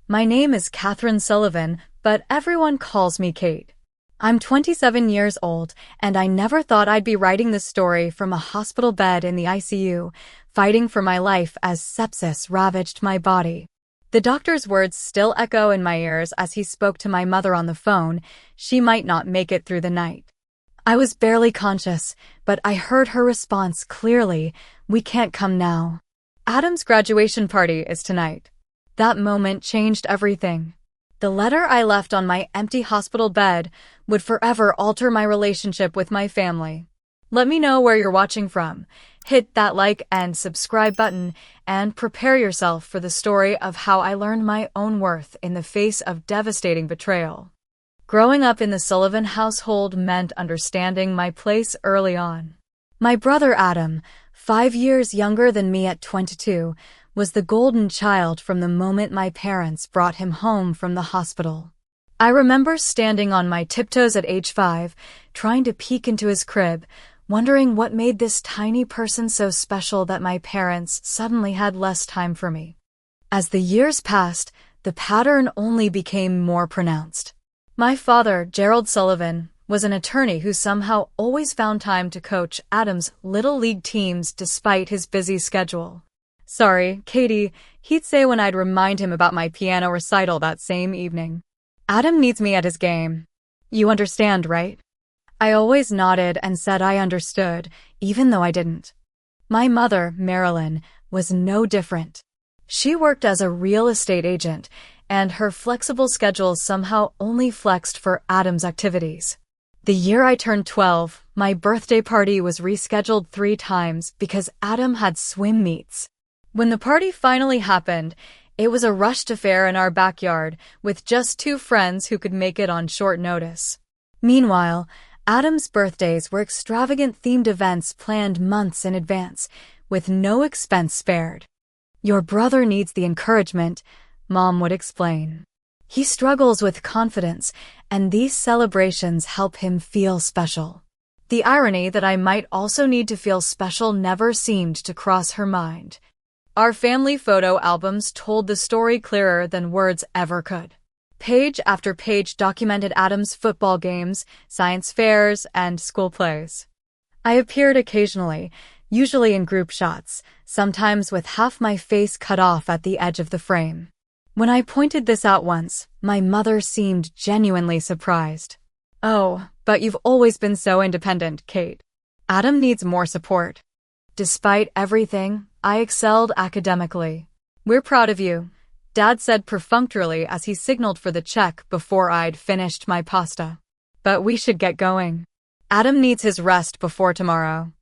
My name is Catherine Sullivan, but everyone calls me Kate. I'm 27 years old, and I never thought I'd be writing this story from a hospital bed in the ICU, fighting for my life as sepsis ravaged my body. The doctor's words still echo in my ears as he spoke to my mother on the phone. She might not make it through the night. I was barely conscious, but I heard her response clearly. "We can't come now. Adam's graduation party is tonight." That moment changed everything. The letter I left on my empty hospital bed would forever alter my relationship with my family. Let me know where you're watching from. Hit that like and subscribe button and prepare yourself for the story of how I learned my own worth in the face of devastating betrayal. Growing up in the Sullivan household meant understanding my place early on. My brother Adam, 5 years younger than me at 22, was the golden child from the moment my parents brought him home from the hospital. I remember standing on my tiptoes at age 5, trying to peek into his crib, wondering what made this tiny person so special that my parents suddenly had less time for me. As the years passed, the pattern only became more pronounced. My father, Gerald Sullivan, was an attorney who somehow always found time to coach Adam's little league teams despite his busy schedule. "Sorry, Katie," he'd say when I'd remind him about my piano recital that same evening. "Adam needs me at his game. You understand, right?" I always nodded and said I understood, even though I didn't. My mother, Marilyn, was no different. She worked as a real estate agent, and her flexible schedule somehow only flexed for Adam's activities. The year I turned 12, my birthday party was rescheduled 3 times because Adam had swim meets. When the party finally happened, it was a rushed affair in our backyard with just 2 friends who could make it on short notice. Meanwhile, Adam's birthdays were extravagant themed events planned months in advance, with no expense spared. "Your brother needs the encouragement," Mom would explain. "He struggles with confidence, and these celebrations help him feel special." The irony that I might also need to feel special never seemed to cross her mind. Our family photo albums told the story clearer than words ever could. Page after page documented Adam's football games, science fairs, and school plays. I appeared occasionally, usually in group shots, sometimes with half my face cut off at the edge of the frame. When I pointed this out once, my mother seemed genuinely surprised. "Oh, but you've always been so independent, Kate. Adam needs more support." Despite everything, I excelled academically. "We're proud of you," Dad said perfunctorily as he signaled for the check before I'd finished my pasta. "But we should get going. Adam needs his rest before tomorrow."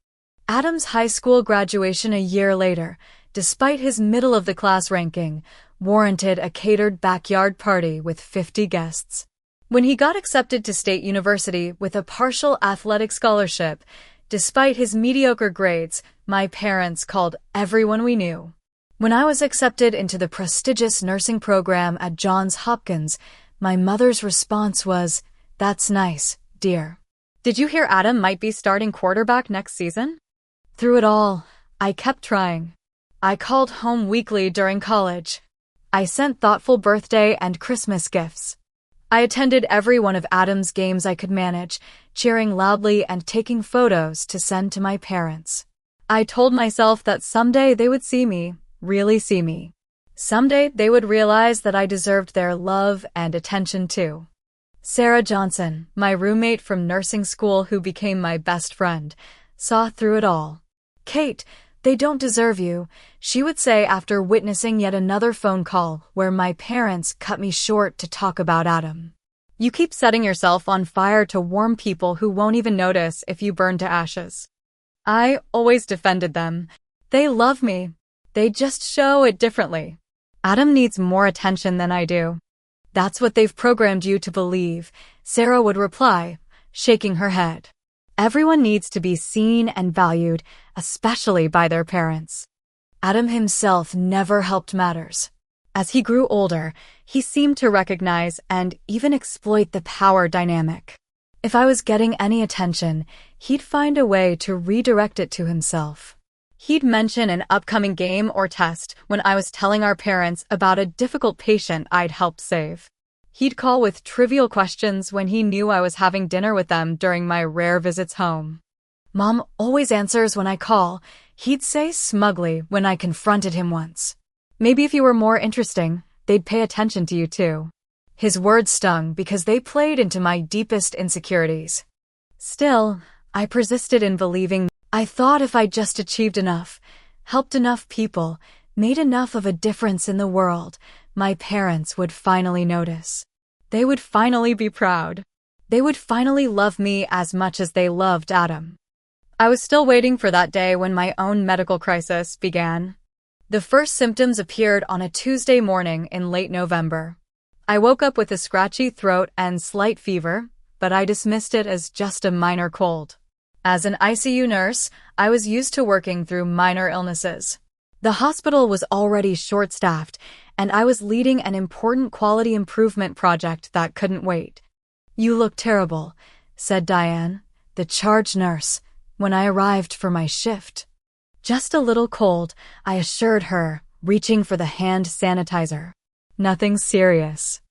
Adam's high school graduation a year later, despite his middle-of-the-class ranking, warranted a catered backyard party with 50 guests. When he got accepted to State University with a partial athletic scholarship, despite his mediocre grades, my parents called everyone we knew. When I was accepted into the prestigious nursing program at Johns Hopkins, my mother's response was, "That's nice, dear. Did you hear Adam might be starting quarterback next season?" Through it all, I kept trying. I called home weekly during college. I sent thoughtful birthday and Christmas gifts. I attended every one of Adam's games I could manage, cheering loudly and taking photos to send to my parents. I told myself that someday they would see me, really see me. Someday they would realize that I deserved their love and attention too. Sarah Johnson, my roommate from nursing school who became my best friend, saw through it all. "Kate, they don't deserve you," she would say after witnessing yet another phone call where my parents cut me short to talk about Adam. "You keep setting yourself on fire to warm people who won't even notice if you burn to ashes." I always defended them. "They love me. They just show it differently. Adam needs more attention than I do." "That's what they've programmed you to believe," Sarah would reply, shaking her head. "Everyone needs to be seen and valued, especially by their parents." Adam himself never helped matters. As he grew older, he seemed to recognize and even exploit the power dynamic. If I was getting any attention, he'd find a way to redirect it to himself. He'd mention an upcoming game or test when I was telling our parents about a difficult patient I'd helped save. He'd call with trivial questions when he knew I was having dinner with them during my rare visits home. Mom always answers when I call, he'd say smugly when I confronted him once. Maybe if you were more interesting, they'd pay attention to you too. His words stung because they played into my deepest insecurities. Still, I persisted in believing. I thought if I just achieved enough, helped enough people, made enough of a difference in the world, my parents would finally notice. They would finally be proud. They would finally love me as much as they loved Adam. I was still waiting for that day when my own medical crisis began. The first symptoms appeared on a Tuesday morning in late November. I woke up with a scratchy throat and slight fever, but I dismissed it as just a minor cold. As an ICU nurse, I was used to working through minor illnesses. The hospital was already short-staffed, and I was leading an important quality improvement project that couldn't wait. "You look terrible," said Diane, the charge nurse, when I arrived for my shift. "Just a little cold," I assured her, reaching for the hand sanitizer. "Nothing serious."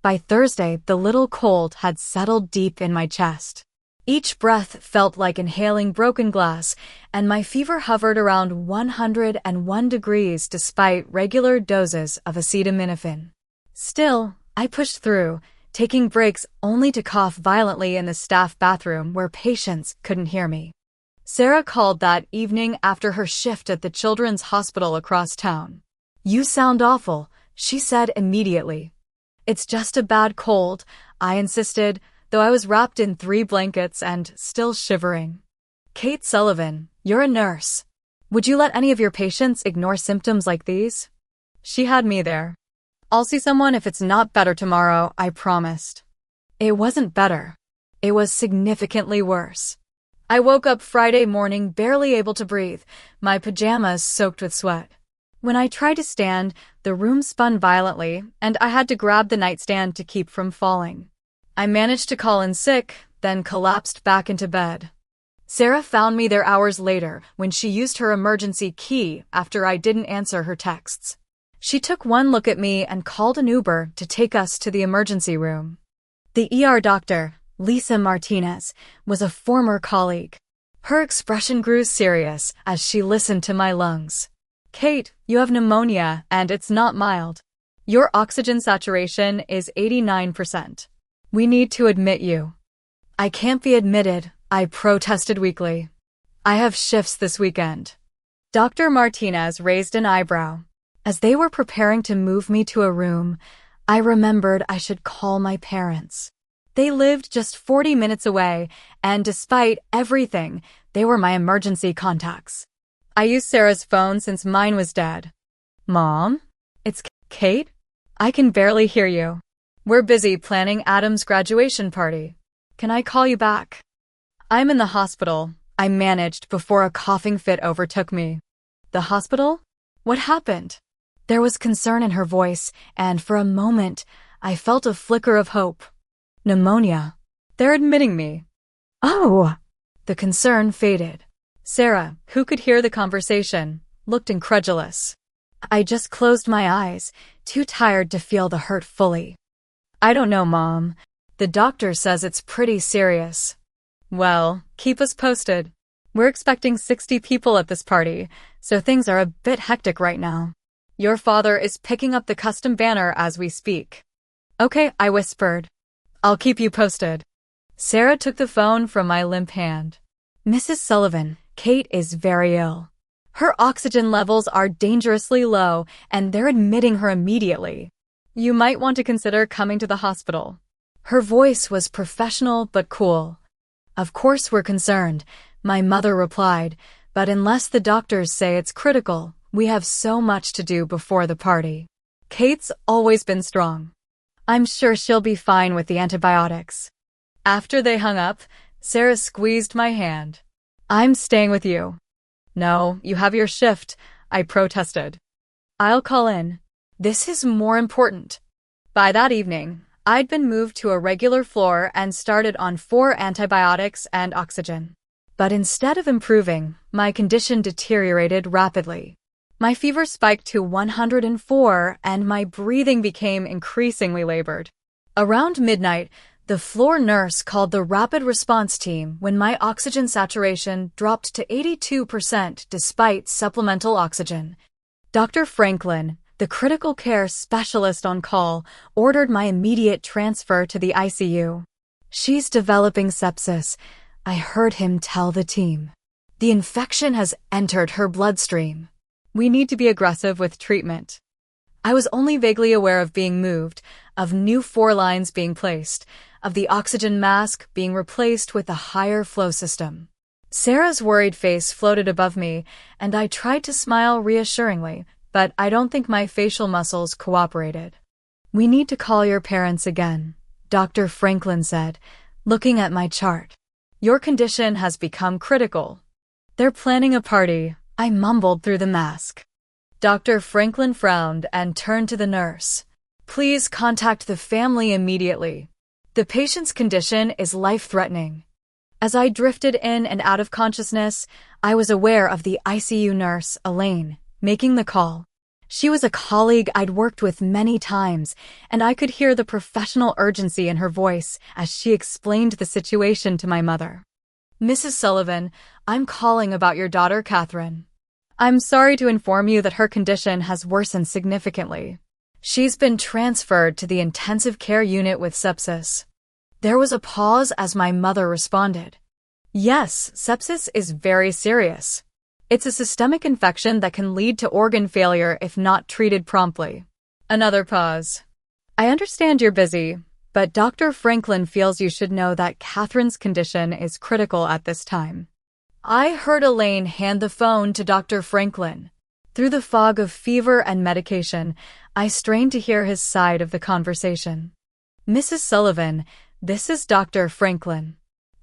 By Thursday, the little cold had settled deep in my chest. Each breath felt like inhaling broken glass, and my fever hovered around 101 degrees despite regular doses of acetaminophen. Still, I pushed through, taking breaks only to cough violently in the staff bathroom where patients couldn't hear me. Sarah called that evening after her shift at the children's hospital across town. "You sound awful," she said immediately. "It's just a bad cold," I insisted, though I was wrapped in 3 blankets and still shivering. "Kate Sullivan, you're a nurse. Would you let any of your patients ignore symptoms like these?" She had me there. "I'll see someone if it's not better tomorrow," I promised. It wasn't better. It was significantly worse. I woke up Friday morning barely able to breathe, my pajamas soaked with sweat. When I tried to stand, the room spun violently, and I had to grab the nightstand to keep from falling. I managed to call in sick, then collapsed back into bed. Sarah found me there hours later when she used her emergency key after I didn't answer her texts. She took one look at me and called an Uber to take us to the emergency room. The ER doctor, Lisa Martinez, was a former colleague. Her expression grew serious as she listened to my lungs. "Kate, you have pneumonia and it's not mild. Your oxygen saturation is 89%. We need to admit you." "I can't be admitted," I protested weakly. "I have shifts this weekend." Dr. Martinez raised an eyebrow. As they were preparing to move me to a room, I remembered I should call my parents. They lived just 40 minutes away, and despite everything, they were my emergency contacts. I used Sarah's phone since mine was dead. "Mom? It's Kate? I can barely hear you. We're busy planning Adam's graduation party. Can I call you back?" "I'm in the hospital," I managed before a coughing fit overtook me. "The hospital? What happened?" There was concern in her voice, and for a moment, I felt a flicker of hope. "Pneumonia. They're admitting me." "Oh!" The concern faded. Sarah, who could hear the conversation, looked incredulous. I just closed my eyes, too tired to feel the hurt fully. "I don't know, Mom. The doctor says it's pretty serious." "Well, keep us posted. We're expecting 60 people at this party, so things are a bit hectic right now. Your father is picking up the custom banner as we speak." "Okay," I whispered. "I'll keep you posted." Sarah took the phone from my limp hand. "Mrs. Sullivan, Kate is very ill. Her oxygen levels are dangerously low, and they're admitting her immediately. You might want to consider coming to the hospital." Her voice was professional but cool. "Of course we're concerned," my mother replied, "but unless the doctors say it's critical, we have so much to do before the party. Kate's always been strong. I'm sure she'll be fine with the antibiotics." After they hung up, Sarah squeezed my hand. "I'm staying with you." "No, you have your shift," I protested. "I'll call in. This is more important." By that evening, I'd been moved to a regular floor and started on 4 antibiotics and oxygen. But instead of improving, my condition deteriorated rapidly. My fever spiked to 104 and my breathing became increasingly labored. Around midnight, the floor nurse called the rapid response team when my oxygen saturation dropped to 82% despite supplemental oxygen. Dr. Franklin, the critical care specialist on call, ordered my immediate transfer to the ICU. "She's developing sepsis," I heard him tell the team. "The infection has entered her bloodstream. We need to be aggressive with treatment." I was only vaguely aware of being moved, of new 4 lines being placed, of the oxygen mask being replaced with a higher flow system. Sarah's worried face floated above me, and I tried to smile reassuringly, but I don't think my facial muscles cooperated. "We need to call your parents again," Dr. Franklin said, looking at my chart. "Your condition has become critical." "They're planning a party," I mumbled through the mask. Dr. Franklin frowned and turned to the nurse. "Please contact the family immediately. The patient's condition is life-threatening." As I drifted in and out of consciousness, I was aware of the ICU nurse, Elaine, making the call. She was a colleague I'd worked with many times, and I could hear the professional urgency in her voice as she explained the situation to my mother. "Mrs. Sullivan, I'm calling about your daughter, Catherine. I'm sorry to inform you that her condition has worsened significantly. She's been transferred to the intensive care unit with sepsis." There was a pause as my mother responded. "Yes, sepsis is very serious. It's a systemic infection that can lead to organ failure if not treated promptly." Another pause. "I understand you're busy, but Dr. Franklin feels you should know that Catherine's condition is critical at this time." I heard Elaine hand the phone to Dr. Franklin. Through the fog of fever and medication, I strained to hear his side of the conversation. "Mrs. Sullivan, this is Dr. Franklin.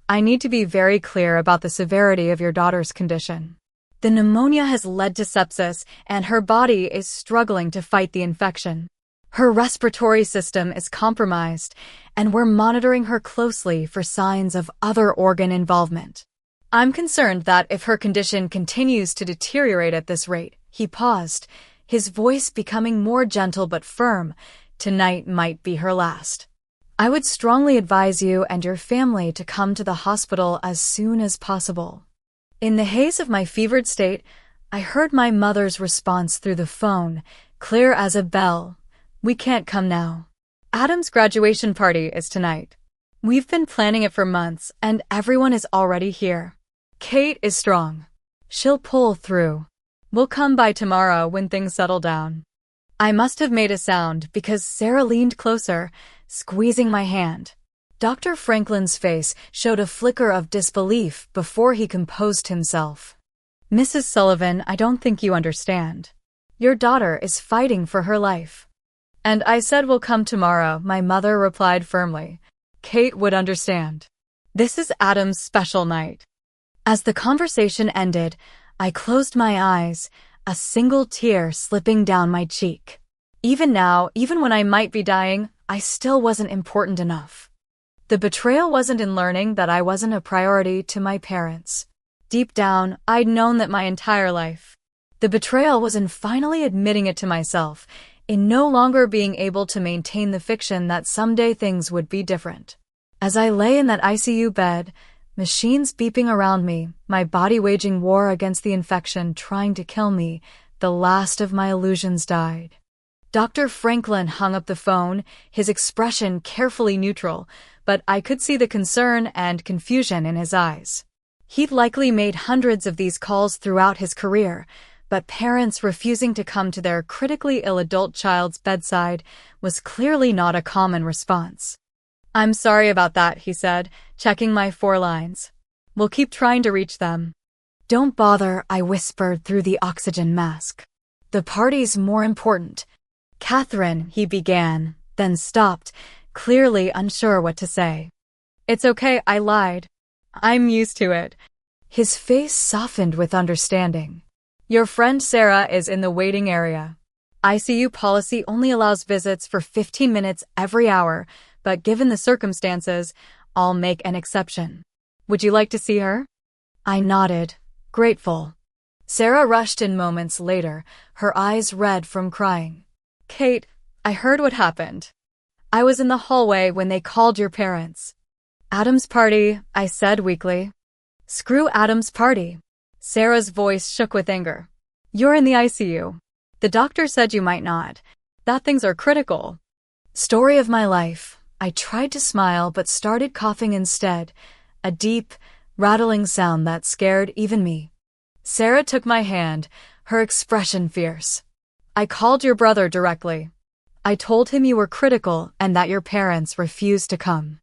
I need to be very clear about the severity of your daughter's condition. The pneumonia has led to sepsis, and her body is struggling to fight the infection. Her respiratory system is compromised, and we're monitoring her closely for signs of other organ involvement. I'm concerned that if her condition continues to deteriorate at this rate," he paused, his voice becoming more gentle but firm, "tonight might be her last. I would strongly advise you and your family to come to the hospital as soon as possible." In the haze of my fevered state, I heard my mother's response through the phone, clear as a bell. "We can't come now. Adam's graduation party is tonight. We've been planning it for months, and everyone is already here. Kate is strong. She'll pull through. We'll come by tomorrow when things settle down." I must have made a sound because Sarah leaned closer, squeezing my hand. Dr. Franklin's face showed a flicker of disbelief before he composed himself. "Mrs. Sullivan, I don't think you understand. Your daughter is fighting for her life." "And I said we'll come tomorrow," my mother replied firmly. "Kate would understand. This is Adam's special night." As the conversation ended, I closed my eyes, a single tear slipping down my cheek. Even now, even when I might be dying, I still wasn't important enough. The betrayal wasn't in learning that I wasn't a priority to my parents. Deep down, I'd known that my entire life. The betrayal was in finally admitting it to myself, in no longer being able to maintain the fiction that someday things would be different. As I lay in that ICU bed, machines beeping around me, my body waging war against the infection trying to kill me, the last of my illusions died. Dr. Franklin hung up the phone, his expression carefully neutral, but I could see the concern and confusion in his eyes. He'd likely made hundreds of these calls throughout his career, but parents refusing to come to their critically ill adult child's bedside was clearly not a common response. "I'm sorry about that," he said, checking my 4 lines. "We'll keep trying to reach them." "Don't bother," I whispered through the oxygen mask. "The party's more important." "Catherine," he began, then stopped, clearly unsure what to say. "It's okay," I lied. "I'm used to it." His face softened with understanding. "Your friend Sarah is in the waiting area. ICU policy only allows visits for 15 minutes every hour, but given the circumstances, I'll make an exception. Would you like to see her?" I nodded, grateful. Sarah rushed in moments later, her eyes red from crying. Kate, I heard what happened. I was in the hallway when they called your parents. Adam's party, I said weakly. Screw Adam's party. Sarah's voice shook with anger. You're in the ICU. The doctor said you might not. That things are critical. Story of my life. I tried to smile but started coughing instead, a deep, rattling sound that scared even me. Sarah took my hand, her expression fierce. I called your brother directly. I told him you were critical and that your parents refused to come.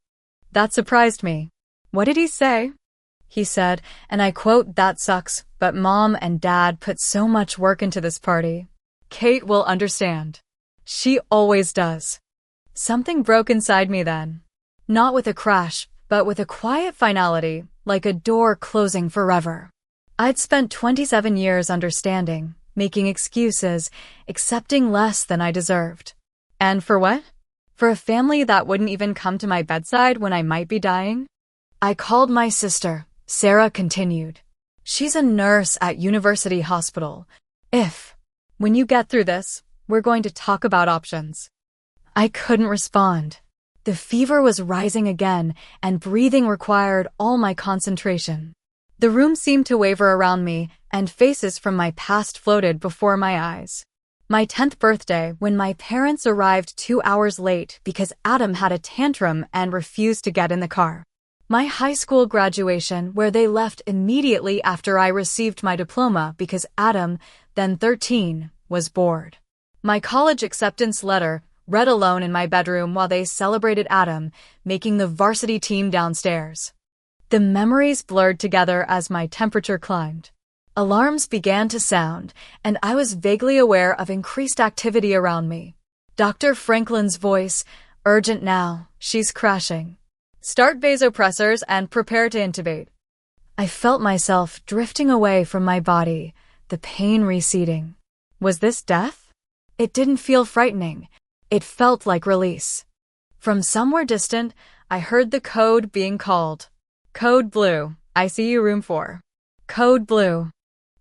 That surprised me. What did he say? He said, and I quote, that sucks, but Mom and Dad put so much work into this party. Kate will understand. She always does. Something broke inside me then. Not with a crash, but with a quiet finality, like a door closing forever. I'd spent 27 years understanding, making excuses, accepting less than I deserved. And for what? For a family that wouldn't even come to my bedside when I might be dying? I called my sister, Sarah continued. She's a nurse at University Hospital. When you get through this, we're going to talk about options. I couldn't respond. The fever was rising again, and breathing required all my concentration. The room seemed to waver around me, and faces from my past floated before my eyes. My 10th birthday, when my parents arrived 2 hours late because Adam had a tantrum and refused to get in the car. My high school graduation, where they left immediately after I received my diploma because Adam, then 13, was bored. My college acceptance letter, read alone in my bedroom while they celebrated Adam, making the varsity team downstairs. The memories blurred together as my temperature climbed. Alarms began to sound, and I was vaguely aware of increased activity around me. Dr. Franklin's voice, urgent now, she's crashing. Start vasopressors and prepare to intubate. I felt myself drifting away from my body, the pain receding. Was this death? It didn't feel frightening. It felt like release. From somewhere distant, I heard the code being called. Code Blue, ICU Room 4. Code Blue.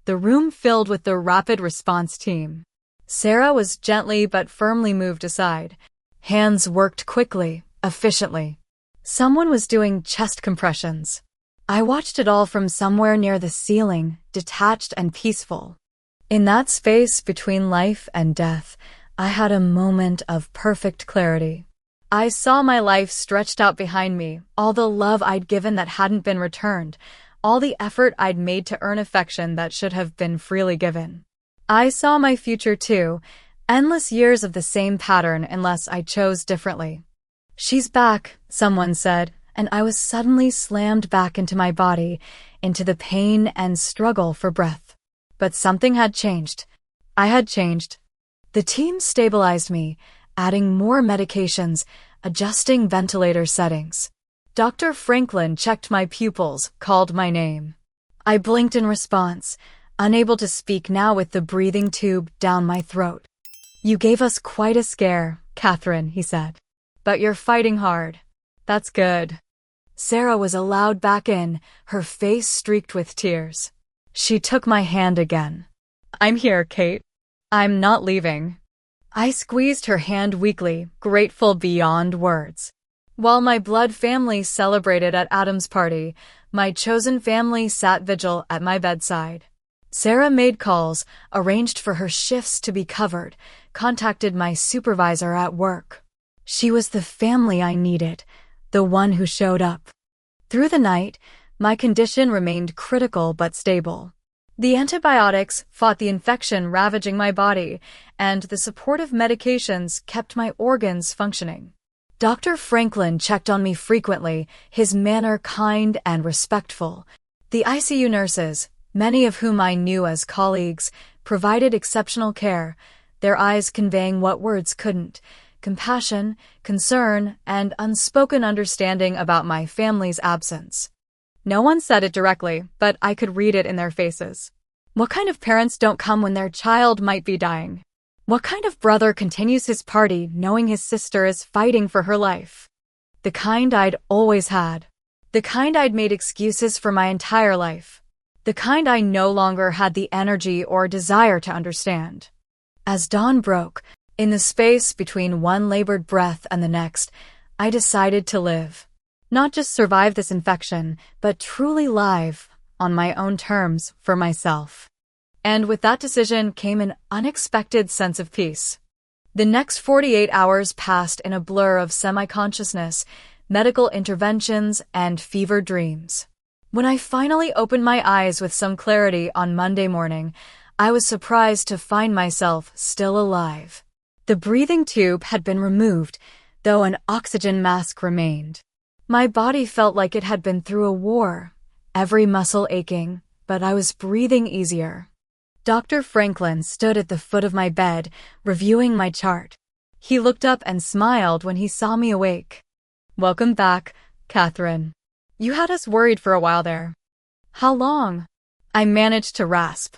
The room filled with the rapid response team. Sarah was gently but firmly moved aside. Hands worked quickly, efficiently. Someone was doing chest compressions. I watched it all from somewhere near the ceiling, detached and peaceful. In that space between life and death, I had a moment of perfect clarity. I saw my life stretched out behind me, all the love I'd given that hadn't been returned, all the effort I'd made to earn affection that should have been freely given. I saw my future too, endless years of the same pattern unless I chose differently. She's back, someone said, and I was suddenly slammed back into my body, into the pain and struggle for breath. But something had changed. I had changed. The team stabilized me, adding more medications, adjusting ventilator settings. Dr. Franklin checked my pupils, called my name. I blinked in response, unable to speak now with the breathing tube down my throat. You gave us quite a scare, Catherine, he said. But you're fighting hard. That's good. Sarah was allowed back in, her face streaked with tears. She took my hand again. I'm here, Kate. I'm not leaving. I squeezed her hand weakly, grateful beyond words. While my blood family celebrated at Adam's party, my chosen family sat vigil at my bedside. Sarah made calls, arranged for her shifts to be covered, contacted my supervisor at work. She was the family I needed, the one who showed up. Through the night, my condition remained critical but stable. The antibiotics fought the infection ravaging my body, and the supportive medications kept my organs functioning. Dr. Franklin checked on me frequently, his manner kind and respectful. The ICU nurses, many of whom I knew as colleagues, provided exceptional care, their eyes conveying what words couldn't: compassion, concern, and unspoken understanding about my family's absence. No one said it directly, but I could read it in their faces. What kind of parents don't come when their child might be dying? What kind of brother continues his party knowing his sister is fighting for her life? The kind I'd always had. The kind I'd made excuses for my entire life. the kind I no longer had the energy or desire to understand. As dawn broke, in the space between one labored breath and the next, I decided to live. Not just survive this infection, but truly live, on my own terms, for myself. And with that decision came an unexpected sense of peace. The next 48 hours passed in a blur of semi-consciousness, medical interventions, and fevered dreams. When I finally opened my eyes with some clarity on Monday morning, I was surprised to find myself still alive. The breathing tube had been removed, though an oxygen mask remained. My body felt like it had been through a war, every muscle aching, but I was breathing easier. Dr. Franklin stood at the foot of my bed, reviewing my chart. He looked up and smiled when he saw me awake. "Welcome back, Catherine. You had us worried for a while there." "How long?" I managed to rasp.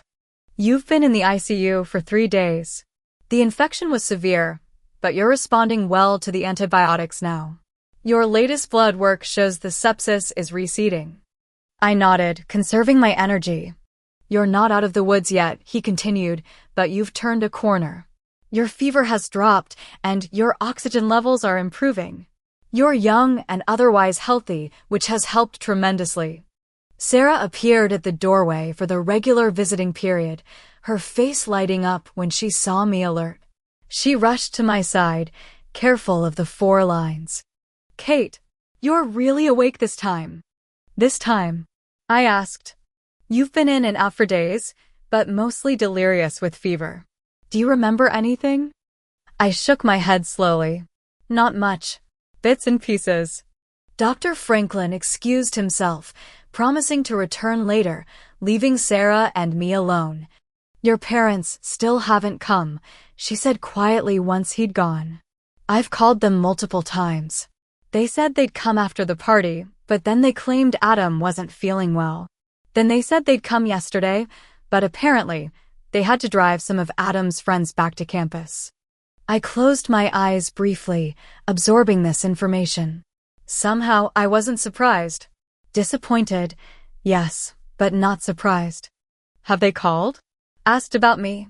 "You've been in the ICU for 3 days. The infection was severe, but you're responding well to the antibiotics now. Your latest blood work shows the sepsis is receding." I nodded, conserving my energy. "You're not out of the woods yet," he continued, "but you've turned a corner. Your fever has dropped, and your oxygen levels are improving. You're young and otherwise healthy, which has helped tremendously." Sarah appeared at the doorway for the regular visiting period, her face lighting up when she saw me alert. She rushed to my side, careful of the 4 lines. "Kate, you're really awake this time." "This time?" I asked. "You've been in and out for days, but mostly delirious with fever. Do you remember anything?" I shook my head slowly. "Not much. Bits and pieces." Dr. Franklin excused himself, promising to return later, leaving Sarah and me alone. "Your parents still haven't come," she said quietly once he'd gone. "I've called them multiple times. They said they'd come after the party, but then they claimed Adam wasn't feeling well. Then they said they'd come yesterday, but apparently they had to drive some of Adam's friends back to campus." I closed my eyes briefly, absorbing this information. Somehow I wasn't surprised. Disappointed, yes, but not surprised. "Have they called?" Asked about me.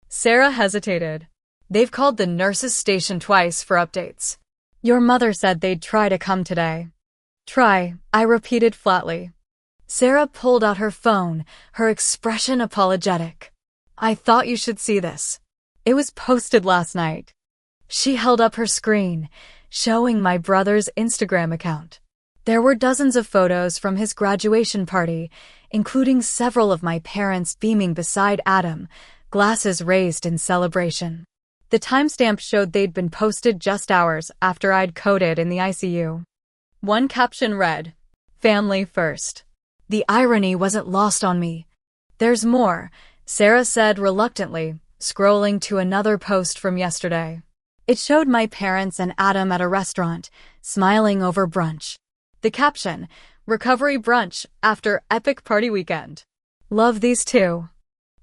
Sarah hesitated. "They've called the nurses' station twice for updates. Your mother said they'd try to come today." "Try," I repeated flatly. Sarah pulled out her phone, her expression apologetic. "I thought you should see this. It was posted last night." She held up her screen, showing my brother's Instagram account. There were dozens of photos from his graduation party, including several of my parents beaming beside Adam, glasses raised in celebration. The timestamp showed they'd been posted just hours after I'd coded in the ICU. One caption read, "Family first." The irony wasn't lost on me. "There's more," Sarah said reluctantly, scrolling to another post from yesterday. It showed my parents and Adam at a restaurant, smiling over brunch. The caption, "Recovery brunch after epic party weekend." Love these two.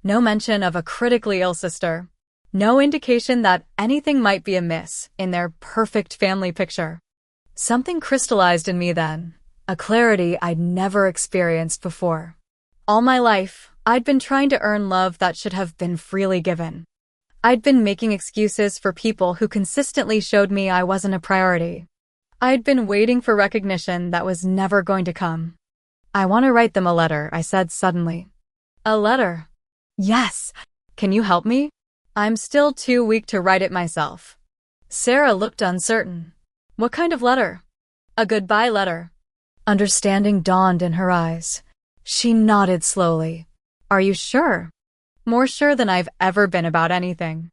No mention of a critically ill sister. No indication that anything might be amiss in their perfect family picture. Something crystallized in me then, a clarity I'd never experienced before. All my life, I'd been trying to earn love that should have been freely given. I'd been making excuses for people who consistently showed me I wasn't a priority. I'd been waiting for recognition that was never going to come. "I want to write them a letter," I said suddenly. "A letter?" "Yes. Can you help me?" "I'm still too weak to write it myself." Sarah looked uncertain. "What kind of letter?" "A goodbye letter." Understanding dawned in her eyes. She nodded slowly. "Are you sure?" "More sure than I've ever been about anything."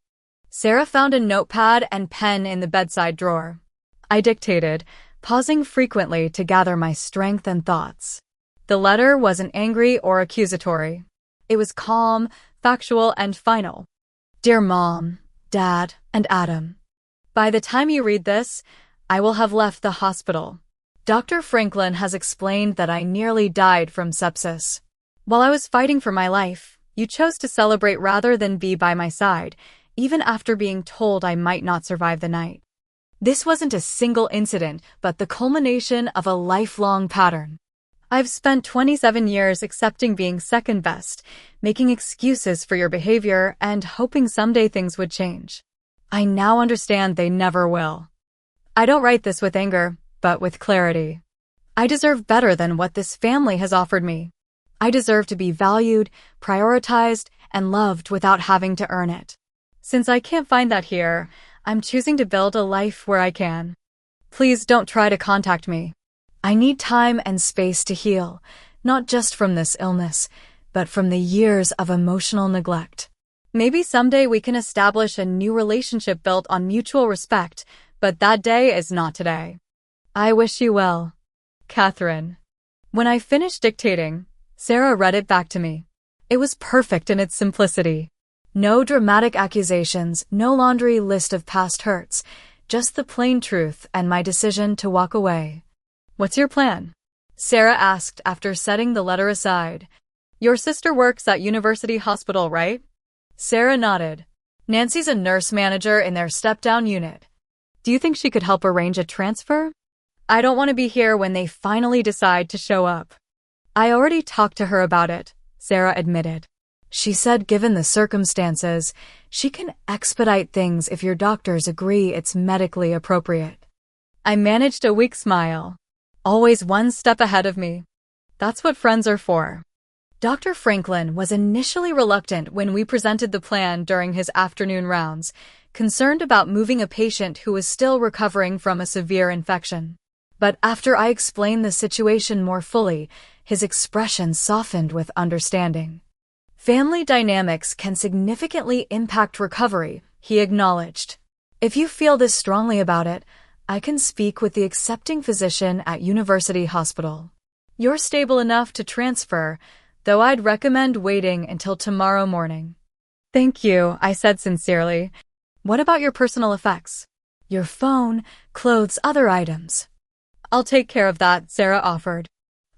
Sarah found a notepad and pen in the bedside drawer. I dictated, pausing frequently to gather my strength and thoughts. The letter wasn't angry or accusatory. It was calm, factual, and final. "Dear Mom, Dad, and Adam, by the time you read this, I will have left the hospital. Dr. Franklin has explained that I nearly died from sepsis. While I was fighting for my life, you chose to celebrate rather than be by my side, even after being told I might not survive the night. This wasn't a single incident, but the culmination of a lifelong pattern. I've spent 27 years accepting being second best, making excuses for your behavior, and hoping someday things would change. I now understand they never will. I don't write this with anger, but with clarity. I deserve better than what this family has offered me. I deserve to be valued, prioritized, and loved without having to earn it. Since I can't find that here, I'm choosing to build a life where I can. Please don't try to contact me. I need time and space to heal, not just from this illness, but from the years of emotional neglect. Maybe someday we can establish a new relationship built on mutual respect, but that day is not today. I wish you well, Catherine. When I finished dictating, Sarah read it back to me. It was perfect in its simplicity. No dramatic accusations, no laundry list of past hurts, just the plain truth and my decision to walk away. What's your plan? Sarah asked after setting the letter aside. Your sister works at University Hospital, right? Sarah nodded. Nancy's a nurse manager in their step-down unit. Do you think she could help arrange a transfer? I don't want to be here when they finally decide to show up. I already talked to her about it, Sarah admitted. She said given the circumstances, she can expedite things if your doctors agree it's medically appropriate. I managed a weak smile. Always one step ahead of me. That's what friends are for. Dr. Franklin was initially reluctant when we presented the plan during his afternoon rounds, concerned about moving a patient who was still recovering from a severe infection. But after I explained the situation more fully, his expression softened with understanding. Family dynamics can significantly impact recovery, he acknowledged. If you feel this strongly about it, I can speak with the accepting physician at University Hospital. You're stable enough to transfer, though I'd recommend waiting until tomorrow morning. Thank you, I said sincerely. What about your personal effects? Your phone, clothes, other items. I'll take care of that, Sarah offered.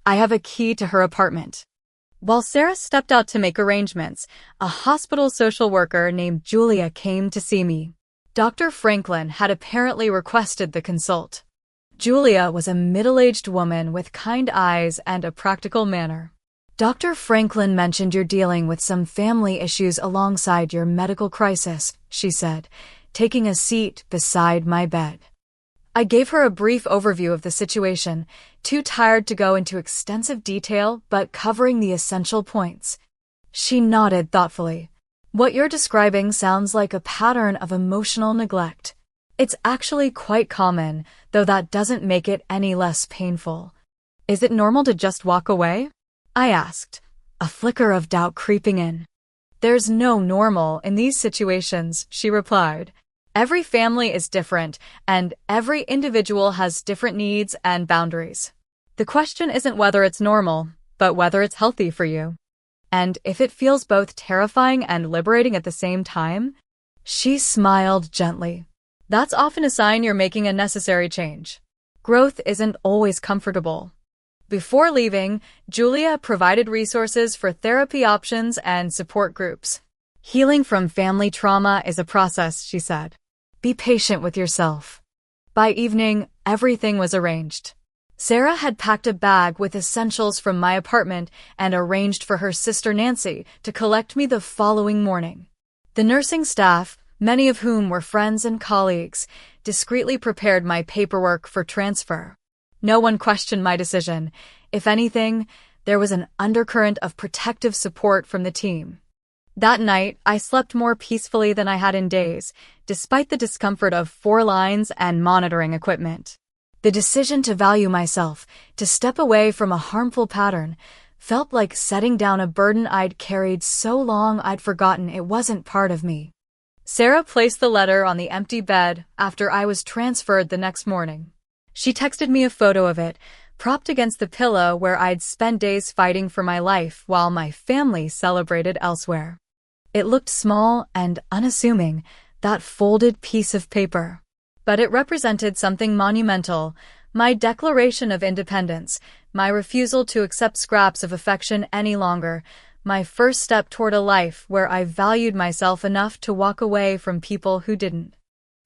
I have a key to her apartment. While Sarah stepped out to make arrangements, a hospital social worker named Julia came to see me. Dr. Franklin had apparently requested the consult. Julia was a middle-aged woman with kind eyes and a practical manner. Dr. Franklin mentioned you're dealing with some family issues alongside your medical crisis, she said, taking a seat beside my bed. I gave her a brief overview of the situation, too tired to go into extensive detail but covering the essential points. She nodded thoughtfully. What you're describing sounds like a pattern of emotional neglect. It's actually quite common, though that doesn't make it any less painful. Is it normal to just walk away? I asked, a flicker of doubt creeping in. There's no normal in these situations, she replied. Every family is different, and every individual has different needs and boundaries. The question isn't whether it's normal, but whether it's healthy for you. And if it feels both terrifying and liberating at the same time, she smiled gently. That's often a sign you're making a necessary change. Growth isn't always comfortable. Before leaving, Julia provided resources for therapy options and support groups. Healing from family trauma is a process, she said. Be patient with yourself. By evening, everything was arranged. Sarah had packed a bag with essentials from my apartment and arranged for her sister Nancy to collect me the following morning. The nursing staff, many of whom were friends and colleagues, discreetly prepared my paperwork for transfer. No one questioned my decision. If anything, there was an undercurrent of protective support from the team. That night, I slept more peacefully than I had in days, despite the discomfort of 4 lines and monitoring equipment. The decision to value myself, to step away from a harmful pattern, felt like setting down a burden I'd carried so long I'd forgotten it wasn't part of me. Sarah placed the letter on the empty bed after I was transferred the next morning. She texted me a photo of it, propped against the pillow where I'd spent days fighting for my life while my family celebrated elsewhere. It looked small and unassuming, that folded piece of paper. But it represented something monumental, my declaration of independence, my refusal to accept scraps of affection any longer, my first step toward a life where I valued myself enough to walk away from people who didn't.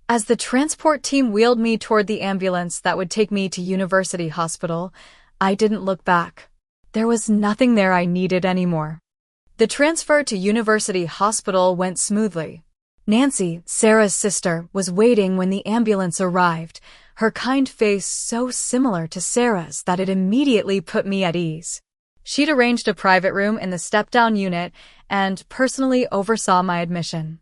As the transport team wheeled me toward the ambulance that would take me to University Hospital, I didn't look back. There was nothing there I needed anymore. The transfer to University Hospital went smoothly. Nancy, Sarah's sister, was waiting when the ambulance arrived, her kind face so similar to Sarah's that it immediately put me at ease. She'd arranged a private room in the step-down unit and personally oversaw my admission.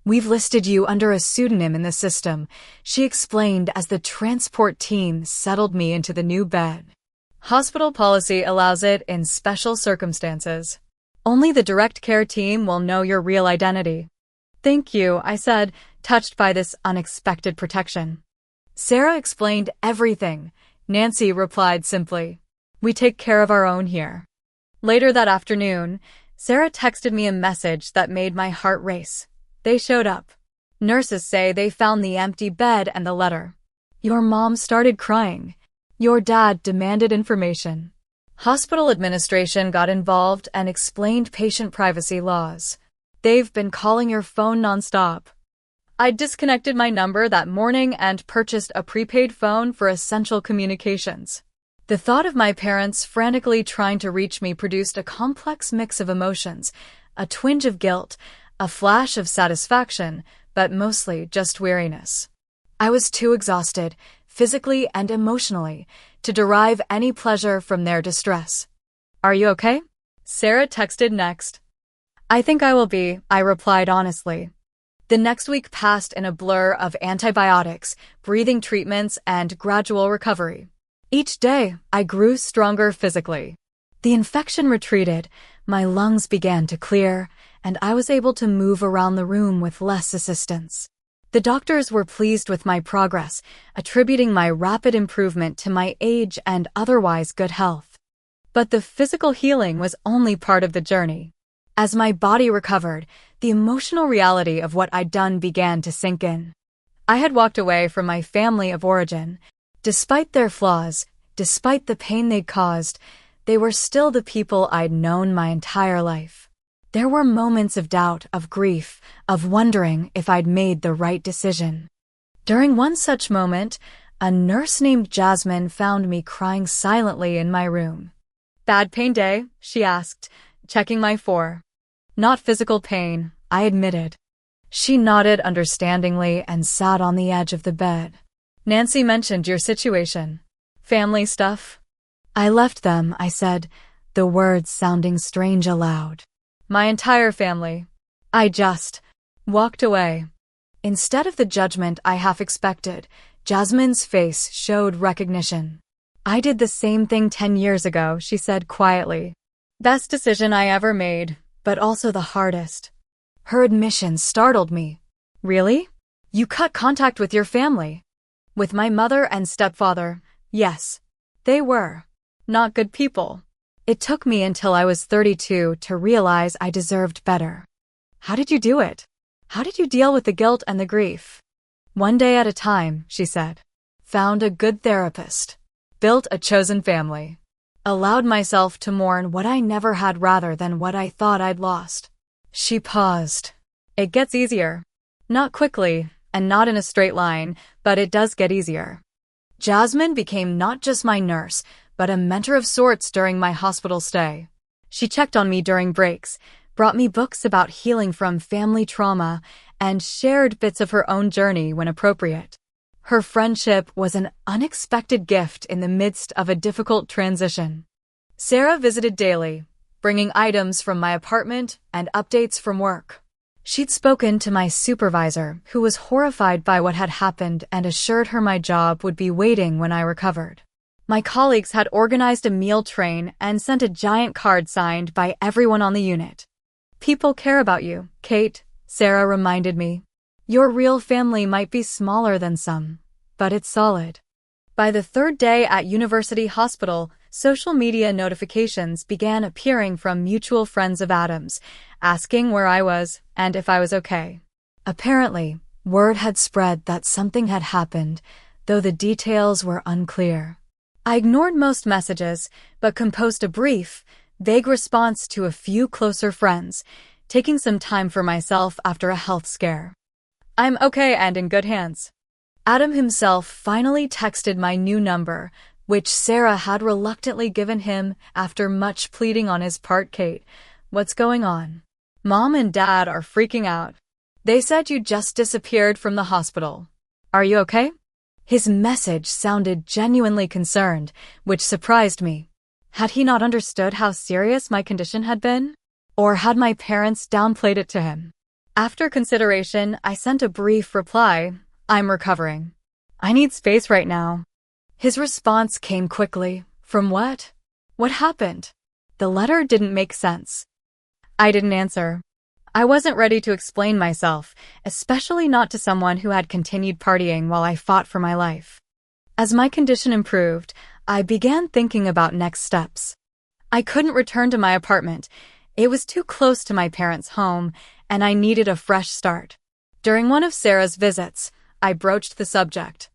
"We've listed you under a pseudonym in the system," she explained as the transport team settled me into the new bed. "Hospital policy allows it in special circumstances. Only the direct care team will know your real identity." "Thank you," I said, touched by this unexpected protection. Sarah explained everything. Nancy replied simply, "We take care of our own here." Later that afternoon, Sarah texted me a message that made my heart race. They showed up. Nurses say they found the empty bed and the letter. "Your mom started crying. Your dad demanded information." Hospital administration got involved and explained patient privacy laws. "They've been calling your phone nonstop." I disconnected my number that morning and purchased a prepaid phone for essential communications. The thought of my parents frantically trying to reach me produced a complex mix of emotions, a twinge of guilt, a flash of satisfaction, but mostly just weariness. I was too exhausted, physically and emotionally, to derive any pleasure from their distress. "Are you okay?" Sarah texted next. "I think I will be," I replied honestly. The next week passed in a blur of antibiotics, breathing treatments, and gradual recovery. Each day, I grew stronger physically. The infection retreated, my lungs began to clear, and I was able to move around the room with less assistance. The doctors were pleased with my progress, attributing my rapid improvement to my age and otherwise good health. But the physical healing was only part of the journey. As my body recovered, the emotional reality of what I'd done began to sink in. I had walked away from my family of origin. Despite their flaws, despite the pain they'd caused, they were still the people I'd known my entire life. There were moments of doubt, of grief, of wondering if I'd made the right decision. During one such moment, a nurse named Jasmine found me crying silently in my room. "Bad pain day?" she asked, checking my IV. "Not physical pain," I admitted. She nodded understandingly and sat on the edge of the bed. "Nancy mentioned your situation. Family stuff?" "I left them," I said, the words sounding strange aloud. "My entire family." I just walked away. Instead of the judgment I half expected, Jasmine's face showed recognition. "I did the same thing 10 years ago," she said quietly. "Best decision I ever made, but also the hardest." Her admission startled me. "Really? You cut contact with your family?" "With my mother and stepfather, yes. They were not good people." It took me until I was 32 to realize I deserved better. "How did you do it? How did you deal with the guilt and the grief?" "One day at a time," she said. "Found a good therapist. Built a chosen family. Allowed myself to mourn what I never had rather than what I thought I'd lost." She paused. "It gets easier. Not quickly, and not in a straight line, but it does get easier." Jasmine became not just my nurse, but a mentor of sorts during my hospital stay. She checked on me during breaks, brought me books about healing from family trauma, and shared bits of her own journey when appropriate. Her friendship was an unexpected gift in the midst of a difficult transition. Sarah visited daily, bringing items from my apartment and updates from work. She'd spoken to my supervisor, who was horrified by what had happened and assured her my job would be waiting when I recovered. My colleagues had organized a meal train and sent a giant card signed by everyone on the unit. "People care about you, Kate," Sarah reminded me. "Your real family might be smaller than some, but it's solid." By the third day at University Hospital, social media notifications began appearing from mutual friends of Adam's, asking where I was and if I was okay. Apparently, word had spread that something had happened, though the details were unclear. I ignored most messages, but composed a brief, vague response to a few closer friends, taking some time for myself after a health scare. "I'm okay and in good hands." Adam himself finally texted my new number, which Sarah had reluctantly given him after much pleading on his part. Kate, what's going on? Mom and Dad are freaking out. They said you just disappeared from the hospital. Are you okay? His message sounded genuinely concerned, which surprised me. Had he not understood how serious my condition had been? Or had my parents downplayed it to him? After consideration, I sent a brief reply. I'm recovering. I need space right now. His response came quickly. From what? What happened? The letter didn't make sense. I didn't answer. I wasn't ready to explain myself, especially not to someone who had continued partying while I fought for my life. As my condition improved, I began thinking about next steps. I couldn't return to my apartment. It was too close to my parents' home, and I needed a fresh start. During one of Sarah's visits, I broached the subject.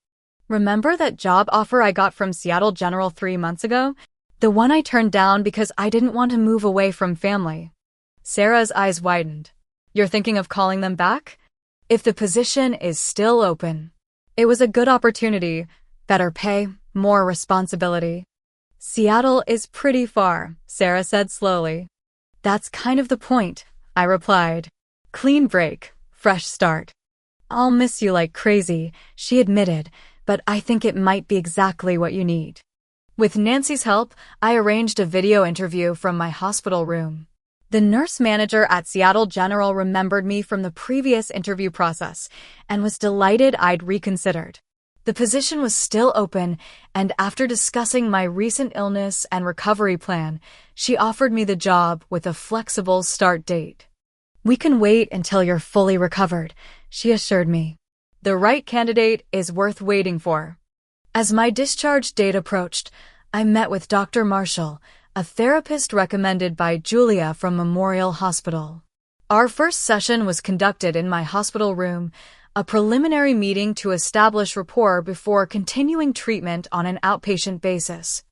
Remember that job offer I got from Seattle General 3 months ago? The one I turned down because I didn't want to move away from family. Sarah's eyes widened. You're thinking of calling them back? If the position is still open. It was a good opportunity, better pay, more responsibility. Seattle is pretty far, Sarah said slowly. That's kind of the point, I replied. Clean break, fresh start. I'll miss you like crazy, she admitted, but I think it might be exactly what you need. With Nancy's help, I arranged a video interview from my hospital room. The nurse manager at Seattle General remembered me from the previous interview process and was delighted I'd reconsidered. The position was still open, and after discussing my recent illness and recovery plan, she offered me the job with a flexible start date. We can wait until you're fully recovered, she assured me. The right candidate is worth waiting for. As my discharge date approached, I met with Dr. Marshall, a therapist recommended by Julia from Memorial Hospital. Our first session was conducted in my hospital room, a preliminary meeting to establish rapport before continuing treatment on an outpatient basis.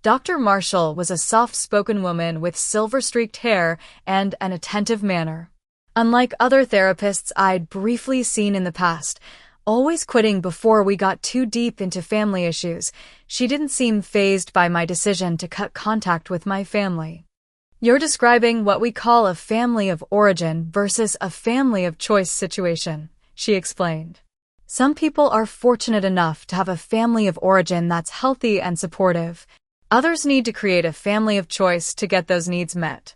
Dr. Marshall was a soft-spoken woman with silver-streaked hair and an attentive manner. Unlike other therapists I'd briefly seen in the past, always quitting before we got too deep into family issues, she didn't seem fazed by my decision to cut contact with my family. You're describing what we call a family of origin versus a family of choice situation, she explained. Some people are fortunate enough to have a family of origin that's healthy and supportive. Others need to create a family of choice to get those needs met.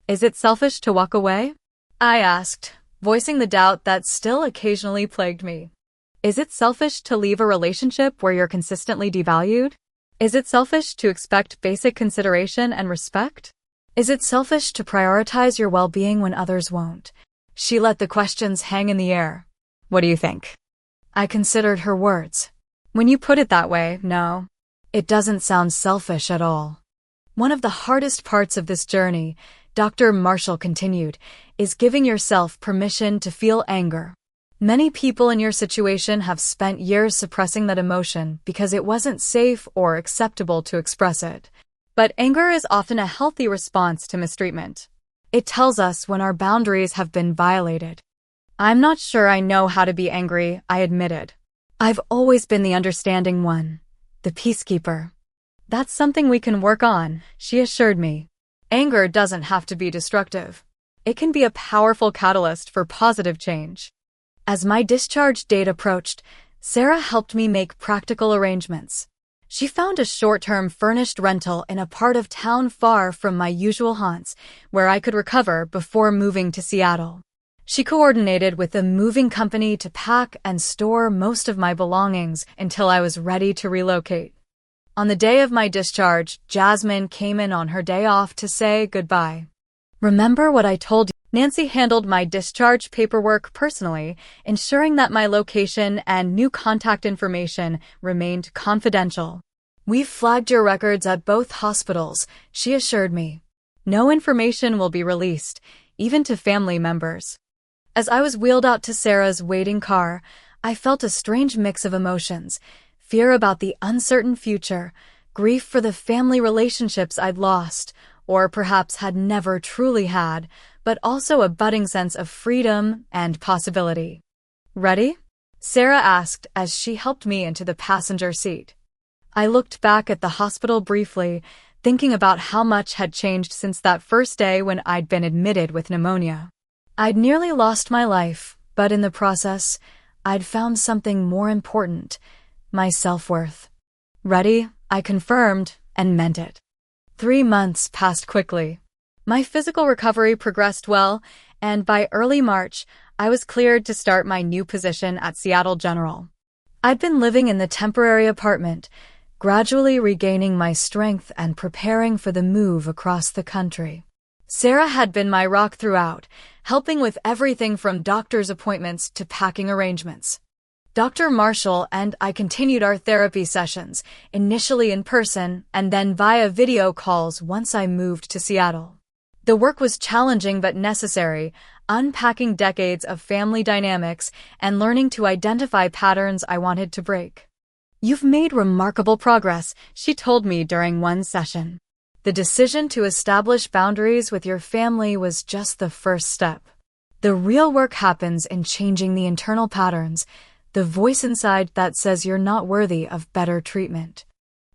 Is it selfish to walk away? I asked, voicing the doubt that still occasionally plagued me. Is it selfish to leave a relationship where you're consistently devalued? Is it selfish to expect basic consideration and respect? Is it selfish to prioritize your well-being when others won't? She let the questions hang in the air. What do you think? I considered her words. When you put it that way, no. It doesn't sound selfish at all. One of the hardest parts of this journey, Dr. Marshall continued, is giving yourself permission to feel anger. Many people in your situation have spent years suppressing that emotion because it wasn't safe or acceptable to express it. But anger is often a healthy response to mistreatment. It tells us when our boundaries have been violated. I'm not sure I know how to be angry, I admitted. I've always been the understanding one, the peacekeeper. That's something we can work on, she assured me. Anger doesn't have to be destructive. It can be a powerful catalyst for positive change. As my discharge date approached, Sarah helped me make practical arrangements. She found a short-term furnished rental in a part of town far from my usual haunts, where I could recover before moving to Seattle. She coordinated with a moving company to pack and store most of my belongings until I was ready to relocate. On the day of my discharge, Jasmine came in on her day off to say goodbye. Remember what I told you? Nancy handled my discharge paperwork personally, ensuring that my location and new contact information remained confidential. We've flagged your records at both hospitals, she assured me. No information will be released, even to family members. As I was wheeled out to Sarah's waiting car, I felt a strange mix of emotions. Fear about the uncertain future, grief for the family relationships I'd lost, or perhaps had never truly had, but also a budding sense of freedom and possibility. Ready? Sarah asked as she helped me into the passenger seat. I looked back at the hospital briefly, thinking about how much had changed since that first day when I'd been admitted with pneumonia. I'd nearly lost my life, but in the process, I'd found something more important: my self-worth. Ready? I confirmed, and meant it. 3 months passed quickly. My physical recovery progressed well, and by early March, I was cleared to start my new position at Seattle General. I'd been living in the temporary apartment, gradually regaining my strength and preparing for the move across the country. Sarah had been my rock throughout, helping with everything from doctor's appointments to packing arrangements. Dr. Marshall and I continued our therapy sessions, initially in person and then via video calls once I moved to Seattle. The work was challenging but necessary, unpacking decades of family dynamics and learning to identify patterns I wanted to break. "You've made remarkable progress," she told me during one session. "The decision to establish boundaries with your family was just the first step. The real work happens in changing the internal patterns, the voice inside that says you're not worthy of better treatment."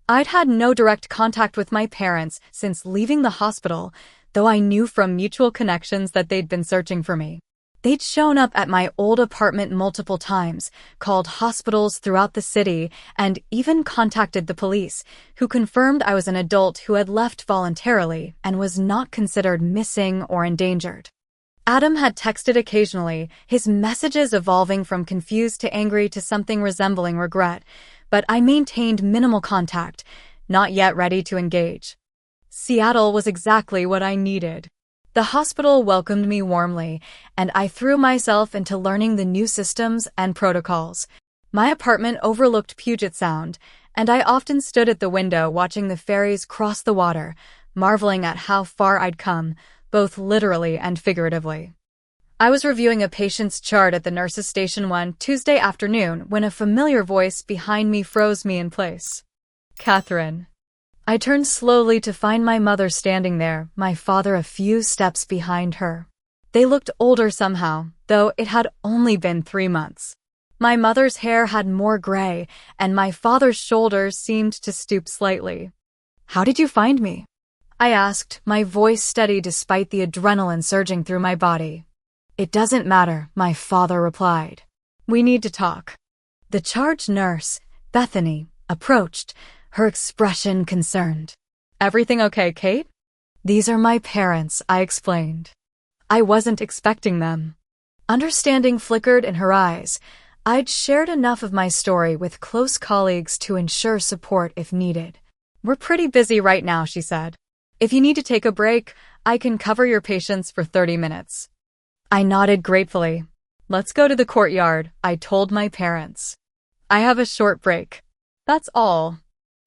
I'd had no direct contact with my parents since leaving the hospital, though I knew from mutual connections that they'd been searching for me. They'd shown up at my old apartment multiple times, called hospitals throughout the city, and even contacted the police, who confirmed I was an adult who had left voluntarily and was not considered missing or endangered. Adam had texted occasionally, his messages evolving from confused to angry to something resembling regret, but I maintained minimal contact, not yet ready to engage. Seattle was exactly what I needed. The hospital welcomed me warmly, and I threw myself into learning the new systems and protocols. My apartment overlooked Puget Sound, and I often stood at the window watching the ferries cross the water, marveling at how far I'd come, both literally and figuratively. I was reviewing a patient's chart at the nurse's station one Tuesday afternoon when a familiar voice behind me froze me in place. "Catherine." I turned slowly to find my mother standing there, my father a few steps behind her. They looked older somehow, though it had only been 3 months. My mother's hair had more gray, and my father's shoulders seemed to stoop slightly. "How did you find me?" I asked, my voice steady despite the adrenaline surging through my body. "It doesn't matter," my father replied. "We need to talk." The charge nurse, Bethany, approached, her expression concerned. "Everything okay, Kate?" "These are my parents," I explained. I wasn't expecting them. Understanding flickered in her eyes. I'd shared enough of my story with close colleagues to ensure support if needed. "We're pretty busy right now," she said. "If you need to take a break, I can cover your patients for 30 minutes. I nodded gratefully. "Let's go to the courtyard," I told my parents. "I have a short break. That's all."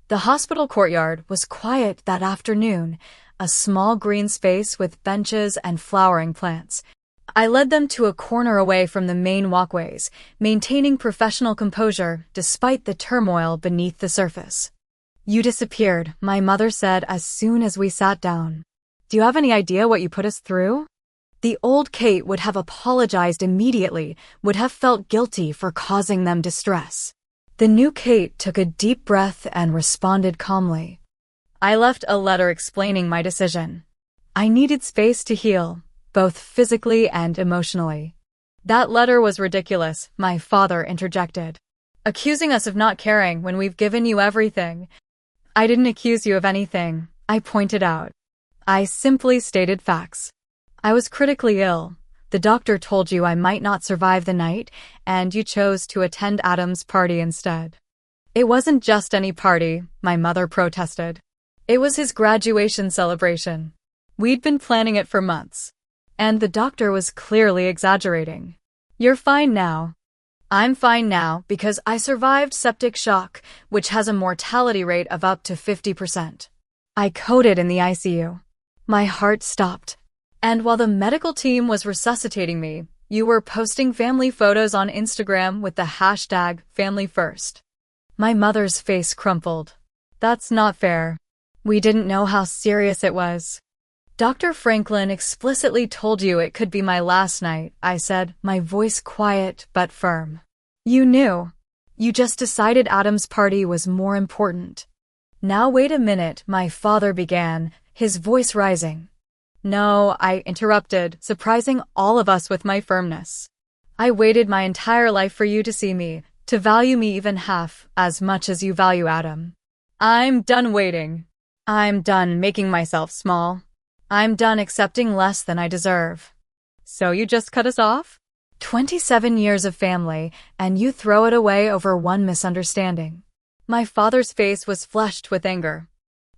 The hospital courtyard was quiet that afternoon, a small green space with benches and flowering plants. I led them to a corner away from the main walkways, maintaining professional composure despite the turmoil beneath the surface. "You disappeared," my mother said as soon as we sat down. "Do you have any idea what you put us through?" The old Kate would have apologized immediately, would have felt guilty for causing them distress. The new Kate took a deep breath and responded calmly. "I left a letter explaining my decision. I needed space to heal, both physically and emotionally." "That letter was ridiculous," my father interjected. "Accusing us of not caring when we've given you everything." "I didn't accuse you of anything," I pointed out. "I simply stated facts. I was critically ill. The doctor told you I might not survive the night, and you chose to attend Adam's party instead." "It wasn't just any party," my mother protested. "It was his graduation celebration. We'd been planning it for months." And the doctor was clearly exaggerating. "You're fine now." "I'm fine now because I survived septic shock, which has a mortality rate of up to 50%. I coded in the ICU. My heart stopped. And while the medical team was resuscitating me, you were posting family photos on Instagram with the hashtag #FamilyFirst. My mother's face crumpled. "That's not fair. We didn't know how serious it was." "Dr. Franklin explicitly told you it could be my last night," I said, my voice quiet but firm. "You knew. You just decided Adam's party was more important. Now wait a minute, my father began, his voice rising. No, I interrupted, surprising all of us with my firmness. I waited my entire life for you to see me, to value me even half as much as you value Adam. I'm done waiting. I'm done making myself small. I'm done accepting less than I deserve. So you just cut us off? 27 years of family, and you throw it away over one misunderstanding. My father's face was flushed with anger.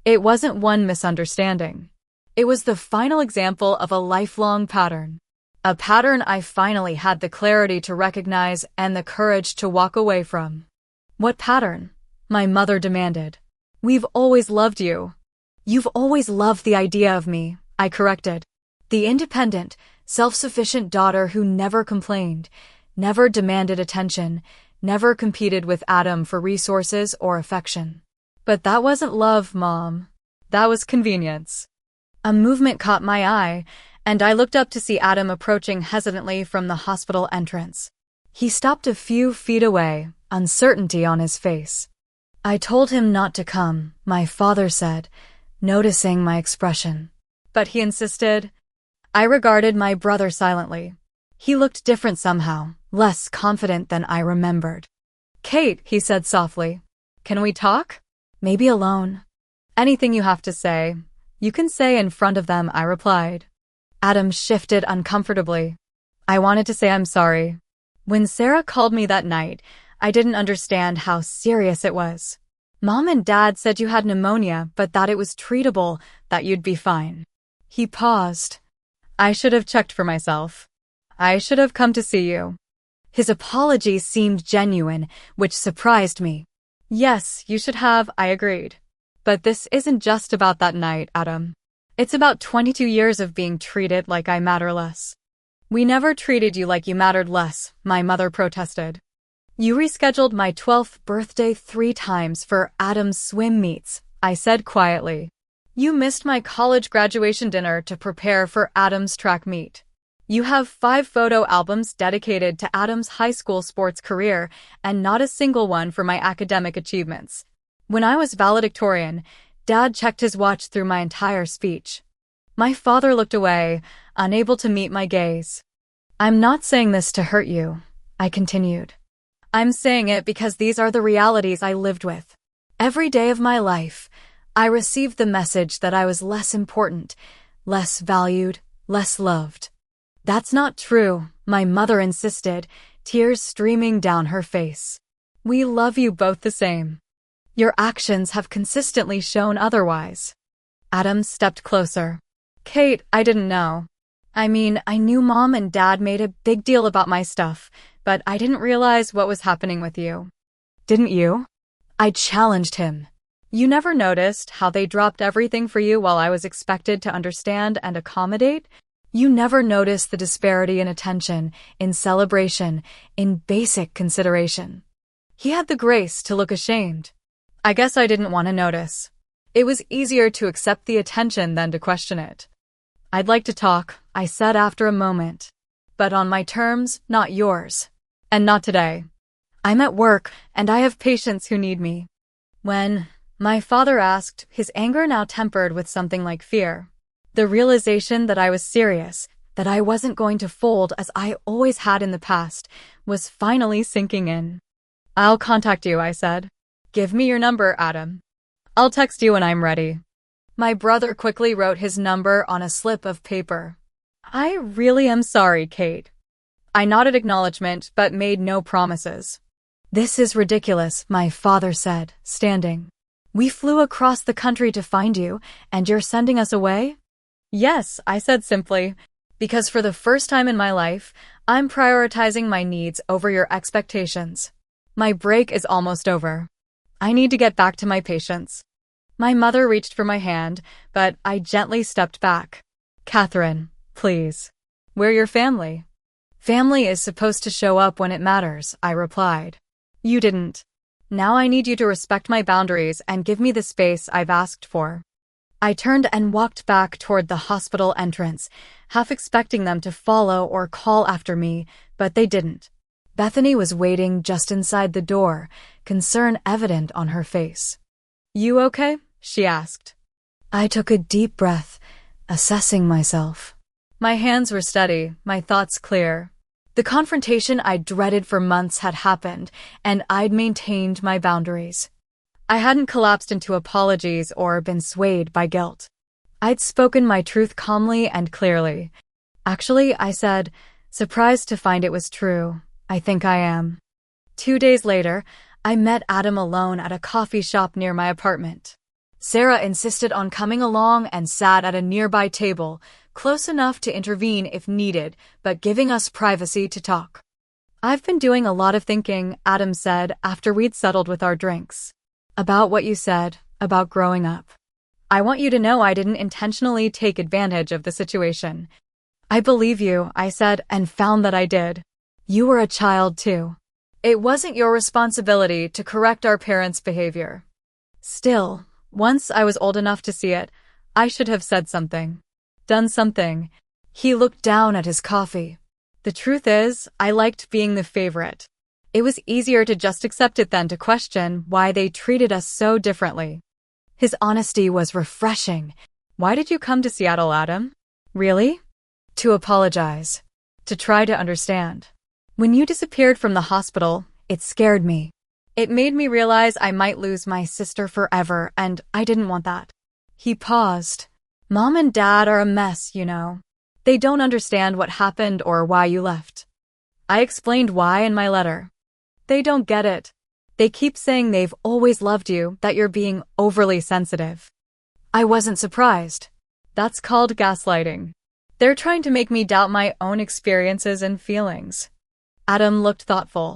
It wasn't one misunderstanding. It was the final example of a lifelong pattern. A pattern I finally had the clarity to recognize and the courage to walk away from. What pattern? My mother demanded. We've always loved you. You've always loved the idea of me, I corrected. The independent, self-sufficient daughter who never complained, never demanded attention, never competed with Adam for resources or affection. But that wasn't love, Mom. That was convenience. A movement caught my eye, and I looked up to see Adam approaching hesitantly from the hospital entrance. He stopped a few feet away, uncertainty on his face. I told him not to come, my father said, noticing my expression. But he insisted. I regarded my brother silently. He looked different somehow, less confident than I remembered. Kate, he said softly. Can we talk? Maybe alone. Anything you have to say. You can say in front of them, I replied. Adam shifted uncomfortably. I wanted to say I'm sorry. When Sarah called me that night, I didn't understand how serious it was. Mom and Dad said you had pneumonia, but that it was treatable, that you'd be fine. He paused. I should have checked for myself. I should have come to see you. His apology seemed genuine, which surprised me. Yes, you should have, I agreed. But this isn't just about that night, Adam. It's about 22 years of being treated like I matter less. We never treated you like you mattered less, my mother protested. You rescheduled my 12th birthday 3 times for Adam's swim meets, I said quietly. You missed my college graduation dinner to prepare for Adam's track meet. You have 5 photo albums dedicated to Adam's high school sports career and not a single one for my academic achievements. When I was valedictorian, Dad checked his watch through my entire speech. My father looked away, unable to meet my gaze. I'm not saying this to hurt you, I continued. I'm saying it because these are the realities I lived with. Every day of my life, I received the message that I was less important, less valued, less loved. That's not true, my mother insisted, tears streaming down her face. We love you both the same. Your actions have consistently shown otherwise. Adam stepped closer. Kate, I didn't know. I mean, I knew Mom and Dad made a big deal about my stuff, but I didn't realize what was happening with you. Didn't you? I challenged him. You never noticed how they dropped everything for you while I was expected to understand and accommodate? You never noticed the disparity in attention, in celebration, in basic consideration. He had the grace to look ashamed. I guess I didn't want to notice. It was easier to accept the attention than to question it. I'd like to talk, I said after a moment. But on my terms, not yours. And not today. I'm at work, and I have patients who need me. When my father asked, his anger now tempered with something like fear. The realization that I was serious, that I wasn't going to fold as I always had in the past, was finally sinking in. I'll contact you, I said. Give me your number, Adam. I'll text you when I'm ready. My brother quickly wrote his number on a slip of paper. I really am sorry, Kate. I nodded acknowledgement but made no promises. This is ridiculous, my father said, standing. We flew across the country to find you, and you're sending us away? Yes, I said simply, because for the first time in my life, I'm prioritizing my needs over your expectations. My break is almost over. I need to get back to my patients. My mother reached for my hand, but I gently stepped back. Catherine, please. We're your family. Family is supposed to show up when it matters, I replied. You didn't. Now I need you to respect my boundaries and give me the space I've asked for. I turned and walked back toward the hospital entrance, half expecting them to follow or call after me, but they didn't. Bethany was waiting just inside the door, concern evident on her face. "You okay?" she asked. I took a deep breath, assessing myself. My hands were steady, my thoughts clear. The confrontation I dreaded for months had happened, and I'd maintained my boundaries. I hadn't collapsed into apologies or been swayed by guilt. I'd spoken my truth calmly and clearly. "Actually," I said, surprised to find it was true. "I think I am." 2 days later, I met Adam alone at a coffee shop near my apartment. Sarah insisted on coming along and sat at a nearby table, close enough to intervene if needed, but giving us privacy to talk. "I've been doing a lot of thinking," Adam said after we'd settled with our drinks. "About what you said, about growing up. I want you to know I didn't intentionally take advantage of the situation." "I believe you," I said, and found that I did. "You were a child too. It wasn't your responsibility to correct our parents' behavior. Still, once I was old enough to see it, I should have said something. Done something." He looked down at his coffee. "The truth is, I liked being the favorite. It was easier to just accept it than to question why they treated us so differently." His honesty was refreshing. "Why did you come to Seattle, Adam?" "Really?" "To apologize. To try to understand. When you disappeared from the hospital, it scared me. It made me realize I might lose my sister forever, and I didn't want that." He paused. "Mom and Dad are a mess, you know. They don't understand what happened or why you left." I explained why in my letter. "They don't get it. They keep saying they've always loved you, that you're being overly sensitive." I wasn't surprised. That's called gaslighting. They're trying to make me doubt my own experiences and feelings. Adam looked thoughtful.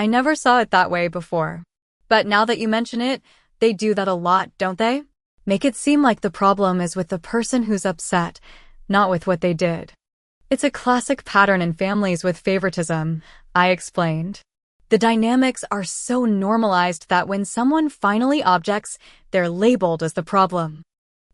"I never saw it that way before. But now that you mention it, they do that a lot, don't they? Make it seem like the problem is with the person who's upset, not with what they did." "It's a classic pattern in families with favoritism," I explained. "The dynamics are so normalized that when someone finally objects, they're labeled as the problem."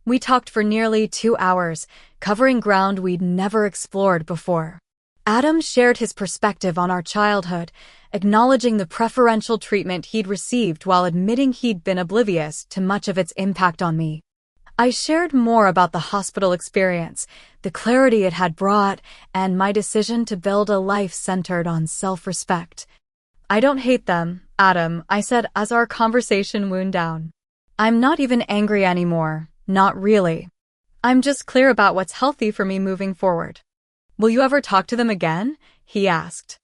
We talked for nearly 2 hours, covering ground we'd never explored before. Adam shared his perspective on our childhood, acknowledging the preferential treatment he'd received while admitting he'd been oblivious to much of its impact on me. I shared more about the hospital experience, the clarity it had brought, and my decision to build a life centered on self-respect. "I don't hate them, Adam," I said as our conversation wound down. "I'm not even angry anymore, not really. I'm just clear about what's healthy for me moving forward." "Will you ever talk to them again?" he asked.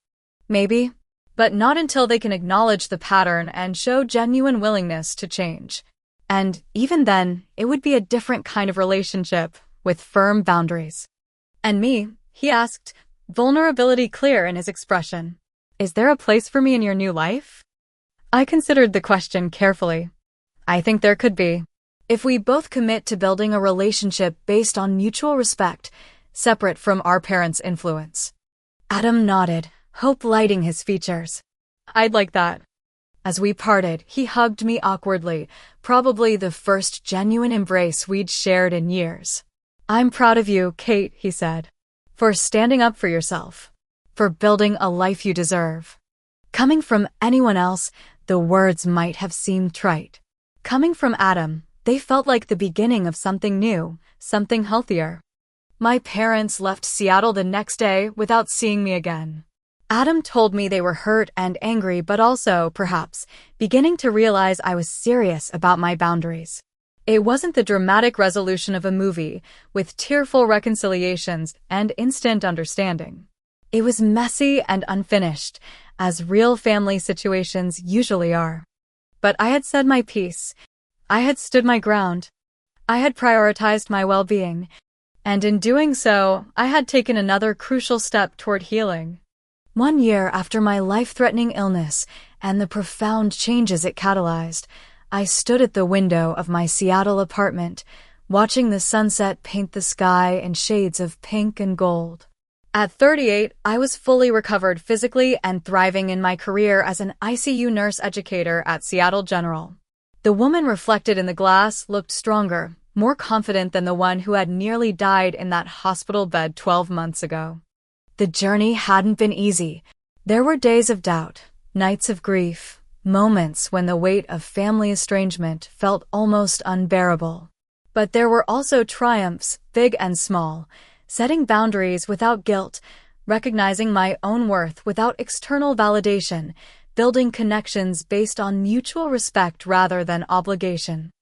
"Maybe, but not until they can acknowledge the pattern and show genuine willingness to change. And even then, it would be a different kind of relationship, with firm boundaries." "And me?" he asked, vulnerability clear in his expression. "Is there a place for me in your new life?" I considered the question carefully. "I think there could be. If we both commit to building a relationship based on mutual respect, separate from our parents' influence." Adam nodded, hope lighting his features. "I'd like that." As we parted, he hugged me awkwardly, probably the first genuine embrace we'd shared in years. "I'm proud of you, Kate," he said, "for standing up for yourself, for building a life you deserve." Coming from anyone else, the words might have seemed trite. Coming from Adam, they felt like the beginning of something new, something healthier. My parents left Seattle the next day without seeing me again. Adam told me they were hurt and angry, but also, perhaps, beginning to realize I was serious about my boundaries. It wasn't the dramatic resolution of a movie, with tearful reconciliations and instant understanding. It was messy and unfinished, as real family situations usually are. But I had said my piece. I had stood my ground. I had prioritized my well-being. And in doing so, I had taken another crucial step toward healing. 1 year after my life-threatening illness and the profound changes it catalyzed, I stood at the window of my Seattle apartment, watching the sunset paint the sky in shades of pink and gold. At 38, I was fully recovered physically and thriving in my career as an ICU nurse educator at Seattle General. The woman reflected in the glass looked stronger, more confident than the one who had nearly died in that hospital bed 12 months ago. The journey hadn't been easy. There were days of doubt, nights of grief, moments when the weight of family estrangement felt almost unbearable. But there were also triumphs, big and small, setting boundaries without guilt, recognizing my own worth without external validation, building connections based on mutual respect rather than obligation.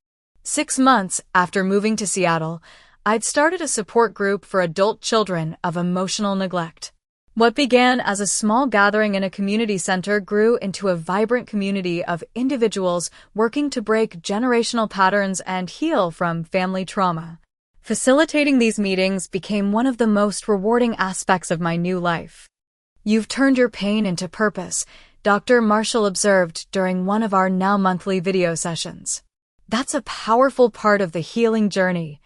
6 months after moving to Seattle, I'd started a support group for adult children of emotional neglect. What began as a small gathering in a community center grew into a vibrant community of individuals working to break generational patterns and heal from family trauma. Facilitating these meetings became one of the most rewarding aspects of my new life. "You've turned your pain into purpose," Dr. Marshall observed during one of our now monthly video sessions. That's a powerful part of the healing journey.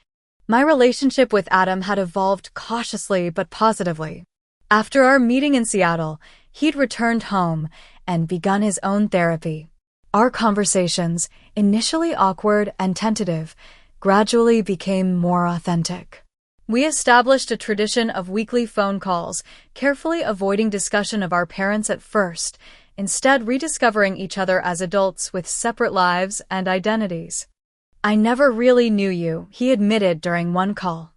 My relationship with Adam had evolved cautiously but positively. After our meeting in Seattle, he'd returned home and begun his own therapy. Our conversations, initially awkward and tentative, gradually became more authentic. We established a tradition of weekly phone calls, carefully avoiding discussion of our parents at first, instead rediscovering each other as adults with separate lives and identities. "I never really knew you," he admitted during one call.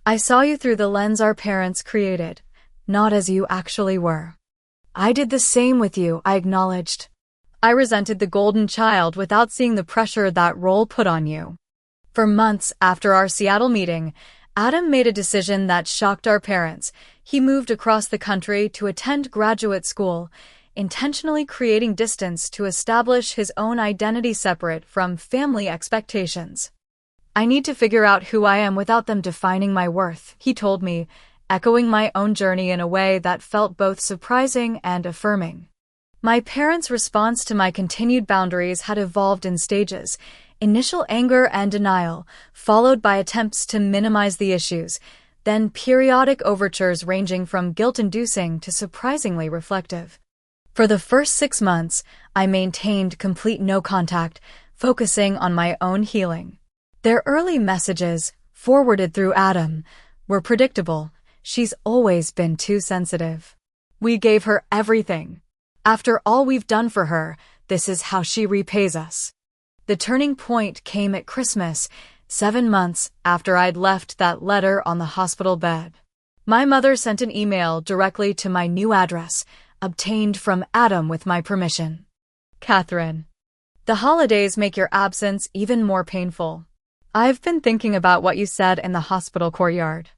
"I saw you through the lens our parents created, not as you actually were." "I did the same with you," I acknowledged. "I resented the golden child without seeing the pressure that role put on you." For months after our Seattle meeting, Adam made a decision that shocked our parents. He moved across the country to attend graduate school, intentionally creating distance to establish his own identity separate from family expectations. "I need to figure out who I am without them defining my worth," he told me, echoing my own journey in a way that felt both surprising and affirming. My parents' response to my continued boundaries had evolved in stages: initial anger and denial, followed by attempts to minimize the issues, then periodic overtures ranging from guilt-inducing to surprisingly reflective. For the first 6 months, I maintained complete no contact, focusing on my own healing. Their early messages, forwarded through Adam, were predictable. "She's always been too sensitive. We gave her everything. After all we've done for her, this is how she repays us." The turning point came at Christmas, 7 months after I'd left that letter on the hospital bed. My mother sent an email directly to my new address, obtained from Adam with my permission. "Catherine, the holidays make your absence even more painful. I've been thinking about what you said in the hospital courtyard.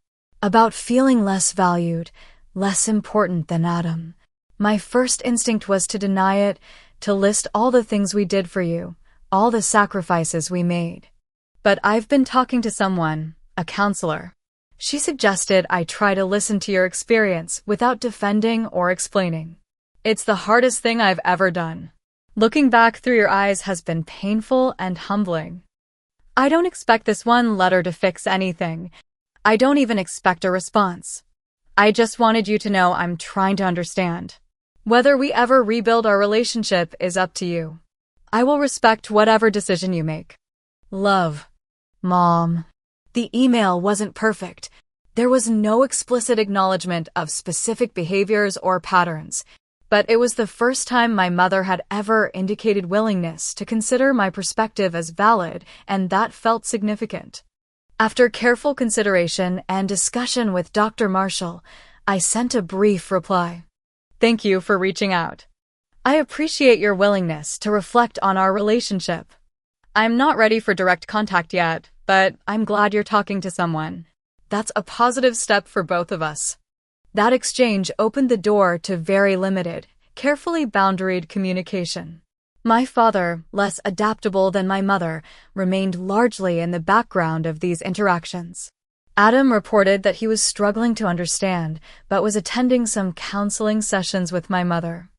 About feeling less valued, less important than Adam. My first instinct was to deny it, to list all the things we did for you, all the sacrifices we made. But I've been talking to someone, a counselor. She suggested I try to listen to your experience without defending or explaining. It's the hardest thing I've ever done. Looking back through your eyes has been painful and humbling. I don't expect this one letter to fix anything. I don't even expect a response. I just wanted you to know I'm trying to understand. Whether we ever rebuild our relationship is up to you. I will respect whatever decision you make. Love. Mom." The email wasn't perfect. There was no explicit acknowledgement of specific behaviors or patterns, but it was the first time my mother had ever indicated willingness to consider my perspective as valid, and that felt significant. After careful consideration and discussion with Dr. Marshall, I sent a brief reply. "Thank you for reaching out. I appreciate your willingness to reflect on our relationship. I'm not ready for direct contact yet, but I'm glad you're talking to someone. That's a positive step for both of us." That exchange opened the door to very limited, carefully boundaried communication. My father, less adaptable than my mother, remained largely in the background of these interactions. Adam reported that he was struggling to understand, but was attending some counseling sessions with my mother.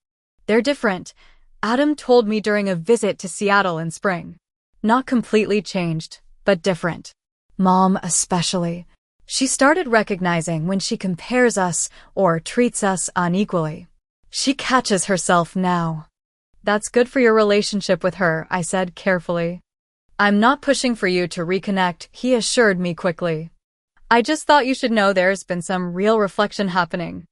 "They're different," Adam told me during a visit to Seattle in spring. "Not completely changed, but different. Mom especially. She started recognizing when she compares us or treats us unequally. She catches herself now." "That's good for your relationship with her," I said carefully. "I'm not pushing for you to reconnect," he assured me quickly. "I just thought you should know there's been some real reflection happening."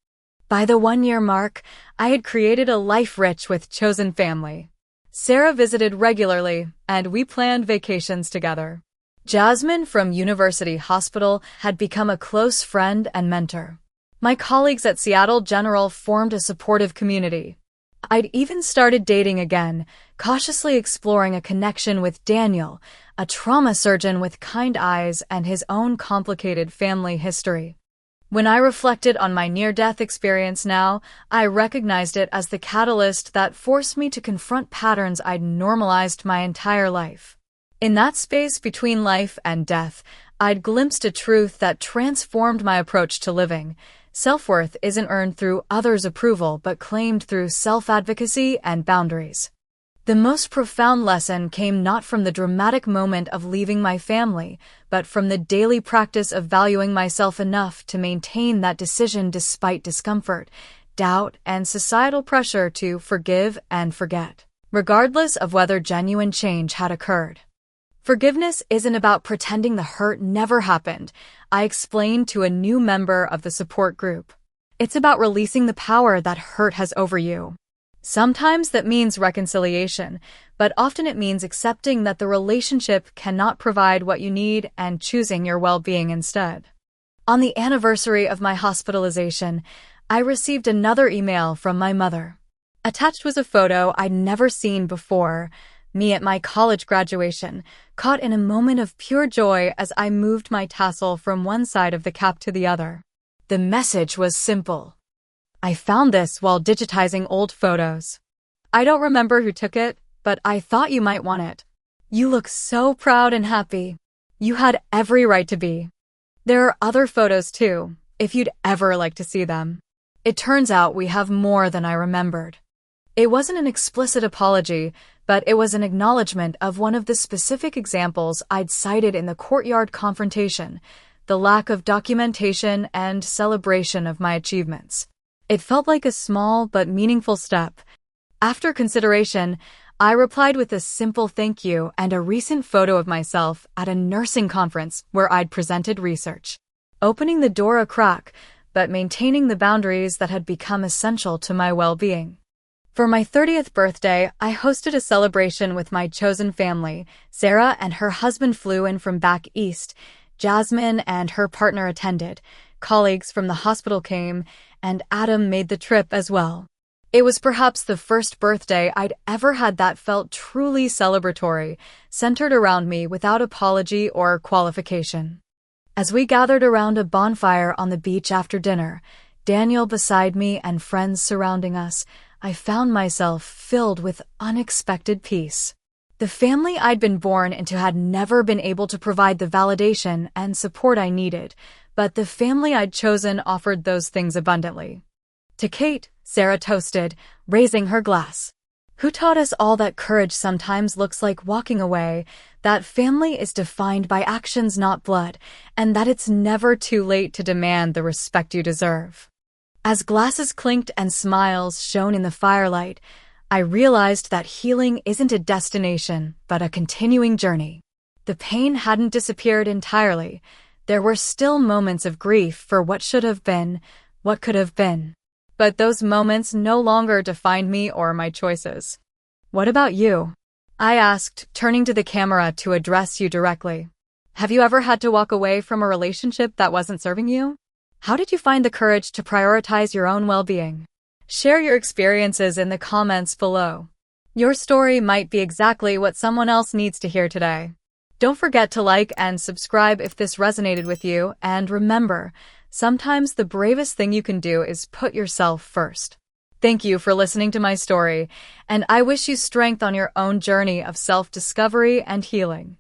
By the 1-year mark, I had created a life rich with chosen family. Sarah visited regularly, and we planned vacations together. Jasmine from University Hospital had become a close friend and mentor. My colleagues at Seattle General formed a supportive community. I'd even started dating again, cautiously exploring a connection with Daniel, a trauma surgeon with kind eyes and his own complicated family history. When I reflected on my near-death experience now, I recognized it as the catalyst that forced me to confront patterns I'd normalized my entire life. In that space between life and death, I'd glimpsed a truth that transformed my approach to living. Self-worth isn't earned through others' approval but claimed through self-advocacy and boundaries. The most profound lesson came not from the dramatic moment of leaving my family, but from the daily practice of valuing myself enough to maintain that decision despite discomfort, doubt, and societal pressure to forgive and forget, regardless of whether genuine change had occurred. Forgiveness isn't about pretending the hurt never happened, I explained to a new member of the support group. It's about releasing the power that hurt has over you. Sometimes that means reconciliation, but often it means accepting that the relationship cannot provide what you need and choosing your well-being instead. On the anniversary of my hospitalization, I received another email from my mother. Attached was a photo I'd never seen before, me at my college graduation, caught in a moment of pure joy as I moved my tassel from one side of the cap to the other. The message was simple. I found this while digitizing old photos. I don't remember who took it, but I thought you might want it. You look so proud and happy. You had every right to be. There are other photos too, if you'd ever like to see them. It turns out we have more than I remembered. It wasn't an explicit apology, but it was an acknowledgement of one of the specific examples I'd cited in the courtyard confrontation, the lack of documentation and celebration of my achievements. It felt like a small but meaningful step. After consideration, I replied with a simple thank you and a recent photo of myself at a nursing conference where I'd presented research, opening the door a crack, but maintaining the boundaries that had become essential to my well-being. For my 30th birthday, I hosted a celebration with my chosen family. Sarah and her husband flew in from back east. Jasmine and her partner attended. Colleagues from the hospital came, and Adam made the trip as well. It was perhaps the first birthday I'd ever had that felt truly celebratory, centered around me without apology or qualification. As we gathered around a bonfire on the beach after dinner, Daniel beside me and friends surrounding us, I found myself filled with unexpected peace. The family I'd been born into had never been able to provide the validation and support I needed, but the family I'd chosen offered those things abundantly. To Kate, Sarah toasted, raising her glass, who taught us all that courage sometimes looks like walking away, that family is defined by actions not blood, and that it's never too late to demand the respect you deserve. As glasses clinked and smiles shone in the firelight, I realized that healing isn't a destination, but a continuing journey. The pain hadn't disappeared entirely. There were still moments of grief for what should have been, what could have been. But those moments no longer defined me or my choices. What about you? I asked, turning to the camera to address you directly. Have you ever had to walk away from a relationship that wasn't serving you? How did you find the courage to prioritize your own well-being? Share your experiences in the comments below. Your story might be exactly what someone else needs to hear today. Don't forget to like and subscribe if this resonated with you, and remember, sometimes the bravest thing you can do is put yourself first. Thank you for listening to my story, and I wish you strength on your own journey of self-discovery and healing.